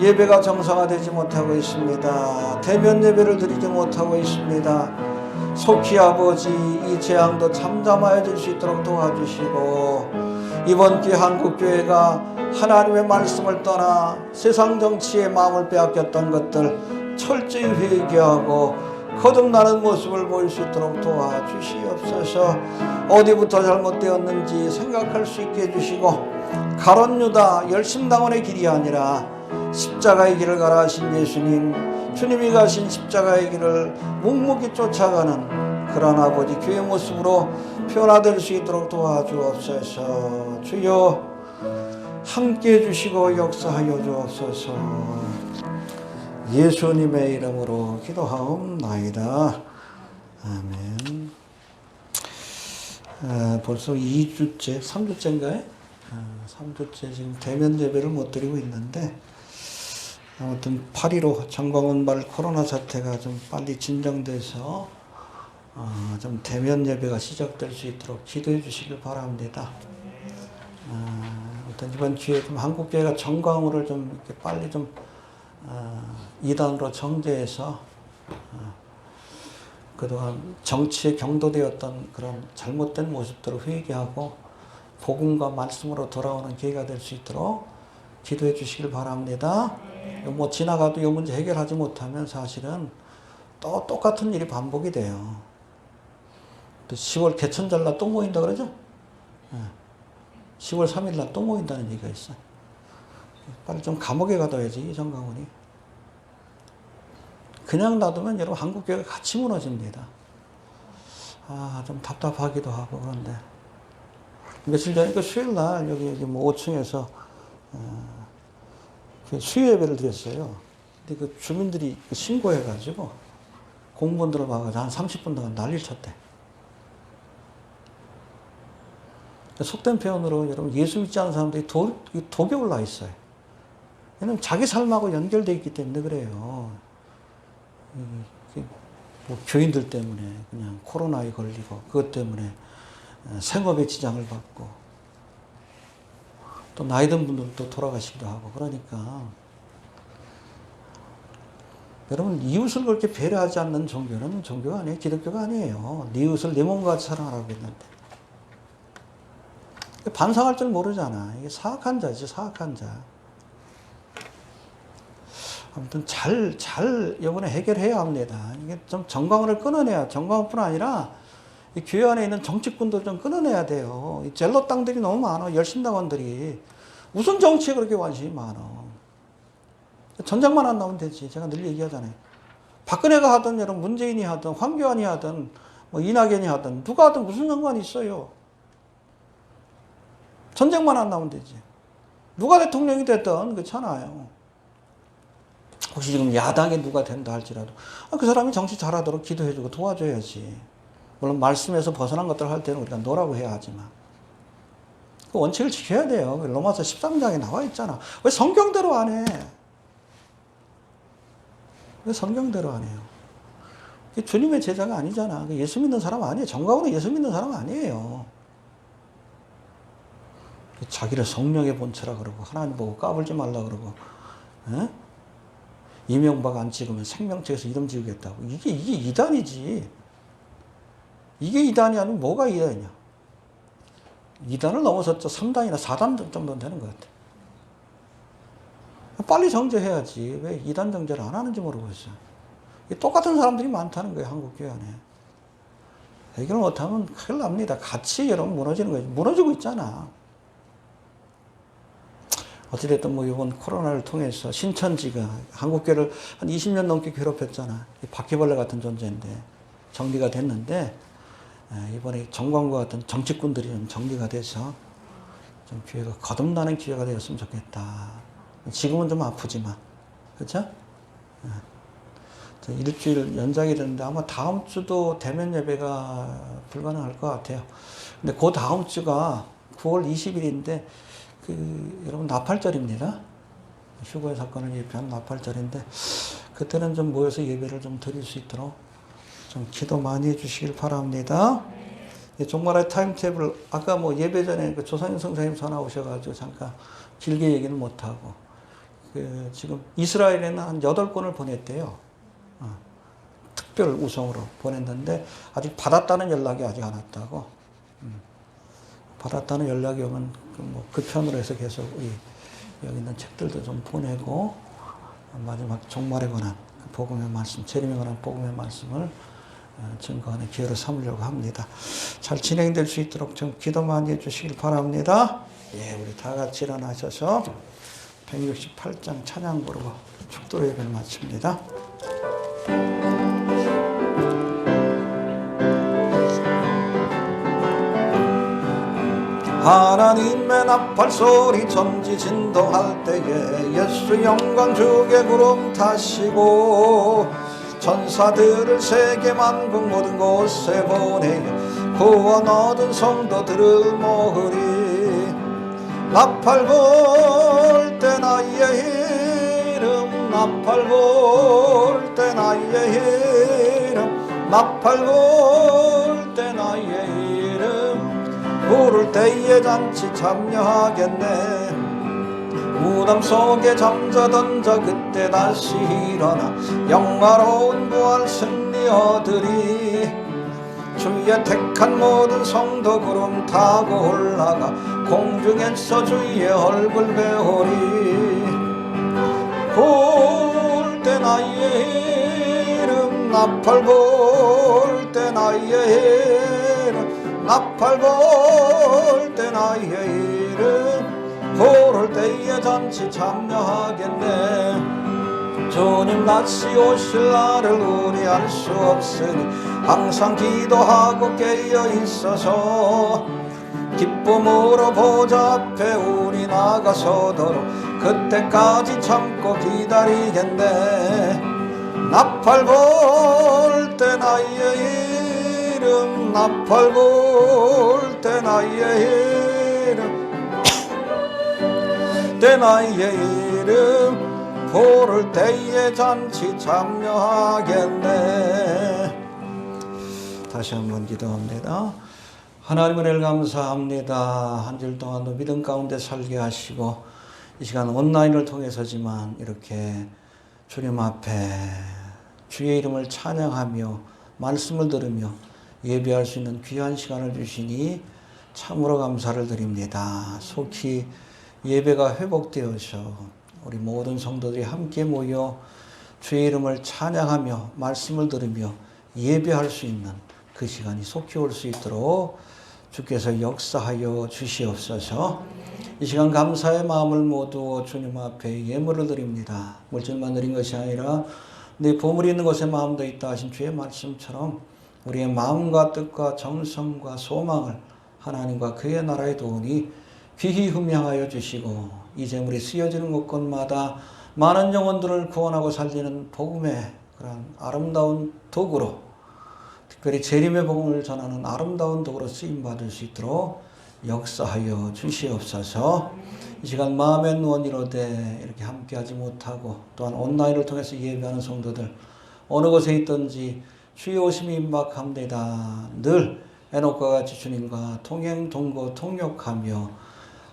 예배가 정상화되지 못하고 있습니다. 대면 예배를 드리지 못하고 있습니다. 속히 아버지 이 재앙도 잠잠하여질 수 있도록 도와주시고 이번 기회 한국교회가 하나님의 말씀을 떠나 세상 정치에 마음을 빼앗겼던 것들 철저히 회개하고 거듭나는 모습을 보일 수 있도록 도와주시옵소서. 어디부터 잘못되었는지 생각할 수 있게 해주시고 가룟 유다 열심당원의 길이 아니라 십자가의 길을 가라 하신 예수님, 주님이 가신 십자가의 길을 묵묵히 쫓아가는 그런 아버지 교회 모습으로 변화될 수 있도록 도와주옵소서. 주여 함께해 주시고 역사하여 주옵소서. 예수님의 이름으로 기도하옵나이다. 아멘. 벌써 2주째, 3주째인가요? 3주째 지금 대면 예배를 못 드리고 있는데 아무튼 8.15 정광훈 말 코로나 사태가 좀 빨리 진정돼서 좀 대면 예배가 시작될 수 있도록 기도해 주시길 바랍니다. 아무튼 이번 기회에 좀 한국교회가 정광훈을 좀 이렇게 빨리 좀 이단으로 정죄해서 그동안 정치에 경도되었던 그런 잘못된 모습들을 회개하고 복음과 말씀으로 돌아오는 기회가 될 수 있도록 기도해 주시길 바랍니다. 뭐 지나가도 이 문제 해결하지 못하면 사실은 또 똑같은 일이 반복이 돼요. 또 10월 개천절날 또 모인다 그러죠? 10월 3일날 또 모인다는 얘기가 있어요. 빨리 좀 감옥에 가둬야지 이 정강훈이. 그냥 놔두면 여러분 한국교회가 같이 무너집니다. 좀 답답하기도 하고 그런데 며칠 전에 그 수요일날 여기 뭐 5층에서 수요 예배를 드렸어요. 근데 그 주민들이 신고해가지고 공무원들을 막아서 한 30분 동안 난리를 쳤대. 속된 표현으로 여러분 예수 믿지 않는 사람들이 독에 올라 있어요. 왜냐면 자기 삶하고 연결되어 있기 때문에 그래요. 뭐 교인들 때문에 그냥 코로나에 걸리고 그것 때문에 생업에 지장을 받고 또 나이 든 분들도 돌아가시기도 하고 그러니까 여러분 이웃을 그렇게 배려하지 않는 종교는 종교가 아니에요. 기독교가 아니에요. 네 이웃을 내 몸과 같이 사랑하라고 했는데 반성할 줄 모르잖아. 이게 사악한 자지 사악한 자. 아무튼 잘 이번에 해결해야 합니다. 이게 좀 정광훈을 끊어내야 정광훈뿐 아니라 이 교회 안에 있는 정치꾼도 좀 끊어내야 돼요. 이 젤로 땅들이 너무 많아. 열심당원들이 무슨 정치에 그렇게 관심이 많아. 전장만 안 나오면 되지. 제가 늘 얘기하잖아요. 박근혜가 하든 여러분 문재인이 하든 황교안이 하든 뭐 이낙연이 하든 누가 하든 무슨 상관이 있어요. 전쟁만 안 나오면 되지. 누가 대통령이 됐든 그렇잖아요. 혹시 지금 야당에 누가 된다 할지라도 그 사람이 정치 잘하도록 기도해주고 도와줘야지. 물론 말씀에서 벗어난 것들을 할 때는 우리가 노라고 해야 하지만 그 원칙을 지켜야 돼요. 로마서 13장에 나와 있잖아. 왜 성경대로 안 해? 왜 성경대로 안 해요? 주님의 제자가 아니잖아. 예수 믿는 사람 아니에요. 정광훈은 예수 믿는 사람 아니에요. 자기를 성령의 본체라 그러고 하나님 보고 까불지 말라 그러고 에? 이명박 안 찍으면 생명책에서 이름 지우겠다고. 이게 이단이지. 이게 이단이 아니면 뭐가 이단이냐. 2단을 넘어섰죠. 3단이나 4단 정도는 되는 것 같아. 빨리 정죄해야지. 왜 2단 정죄를 안 하는지 모르겠어요. 똑같은 사람들이 많다는 거예요. 한국교회 안에. 해결 못하면 큰일 납니다. 같이 여러분 무너지는 거예요. 무너지고 있잖아. 어찌됐든 뭐 이번 코로나를 통해서 신천지가 한국교회를 한 20년 넘게 괴롭혔잖아. 바퀴벌레 같은 존재인데 정리가 됐는데 이번에 정광과 같은 정치꾼들이 좀 정리가 돼서 좀 교회가 거듭나는 기회가 되었으면 좋겠다. 지금은 좀 아프지만, 그렇죠? 일주일 연장이 되는데 아마 다음 주도 대면 예배가 불가능할 것 같아요. 근데 그 다음 주가 9월 20일인데 여러분 나팔절입니다. 휴거의 사건을 예표하는 나팔절인데 그때는 좀 모여서 예배를 좀 드릴 수 있도록 좀 기도 많이 해주시길 바랍니다. 종말의 타임테이블 아까 뭐 예배 전에 그 조상인 성사님 전화 오셔가지고 잠깐 길게 얘기는 못하고 지금 이스라엘에는 한 8건을 보냈대요. 특별 우송으로 보냈는데 아직 받았다는 연락이 아직 안 왔다고. 받았다는 연락이 오면 그 편으로 해서 계속 우리 여기 있는 책들도 좀 보내고 마지막 종말에 관한 복음의 말씀, 재림에 관한 복음의 말씀을 증거하는 기회로 삼으려고 합니다. 잘 진행될 수 있도록 좀 기도 많이 해주시길 바랍니다. 예, 우리 다 같이 일어나셔서 168장 찬양 부르고 축도 예배를 마칩니다. 하나님의 나팔 소리 전지 진동할 때에 예수 영광 주게 구름 타시고 천사들을 세계 만국 모든 곳에 보내 구원 얻은 성도들을 모으리. 나팔 불 때 나의 이름 나팔 불 때 나의 이름 나팔 불 때 나의 이름 부를 때에 잔치 참여하겠네. 무덤 속에 잠자던 자 그때 다시 일어나 영화로운 부활 승리 얻으리. 주의 택한 모든 성도 구름 타고 올라가 공중에서 주의 얼굴 배우리. 불 때 나의 이름 나팔 불 때 나의 이름 나팔 불 때 나의 이름 부를 때에 잔치 참여하겠네. 주님 다시 오실 날을 우리 알 수 없으니 항상 기도하고 깨어 있어서 기쁨으로 보좌 앞에 우리 나가서도록 그때까지 참고 기다리겠네. 나팔 불 때 나의 이름 나팔 불 때 나의 이름 때 나의 이름 부를 때에 잔치 참여하겠네. 다시 한번 기도합니다. 하나님 은혜를 감사합니다. 한 주일 동안도 믿음 가운데 살게 하시고 이 시간 온라인을 통해서지만 이렇게 주님 앞에 주의 이름을 찬양하며 말씀을 들으며 예배할 수 있는 귀한 시간을 주시니 참으로 감사를 드립니다. 속히 예배가 회복되어서 우리 모든 성도들이 함께 모여 주의 이름을 찬양하며 말씀을 들으며 예배할 수 있는 그 시간이 속히 올 수 있도록 주께서 역사하여 주시옵소서. 이 시간 감사의 마음을 모두 주님 앞에 예물을 드립니다. 물질만 드린 것이 아니라 내 보물이 있는 곳에 마음도 있다 하신 주의 말씀처럼 우리의 마음과 뜻과 정성과 소망을 하나님과 그의 나라에 도우니 귀히 흠양하여 주시고 이 재물이 쓰여지는 곳곳마다 많은 영혼들을 구원하고 살리는 복음의 그런 아름다운 도구로 특별히 재림의 복음을 전하는 아름다운 도구로 쓰임받을 수 있도록 역사하여 주시옵소서. 이 시간 마음의 누원 이루되 이렇게 함께하지 못하고 또한 온라인을 통해서 예배하는 성도들 어느 곳에 있든지 주의 오심이 임박합니다. 늘 에녹과 같이 주님과 통행 동거 통역하며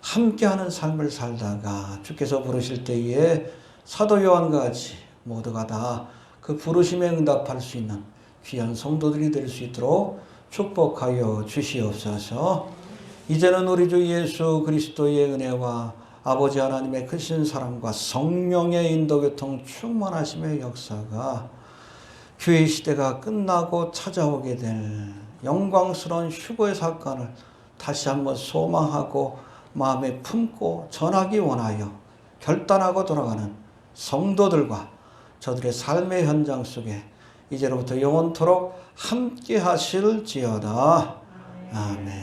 함께하는 삶을 살다가 주께서 부르실 때에 사도 요한과 같이 모두가 다 그 부르심에 응답할 수 있는 귀한 성도들이 될 수 있도록 축복하여 주시옵소서. 이제는 우리 주 예수 그리스도의 은혜와 아버지 하나님의 크신 사랑과 성령의 인도교통 충만하심의 역사가 교회 시대가 끝나고 찾아오게 될 영광스러운 휴거의 사건을 다시 한번 소망하고 마음에 품고 전하기 원하여 결단하고 돌아가는 성도들과 저들의 삶의 현장 속에 이제로부터 영원토록 함께 하실지어다. 아멘.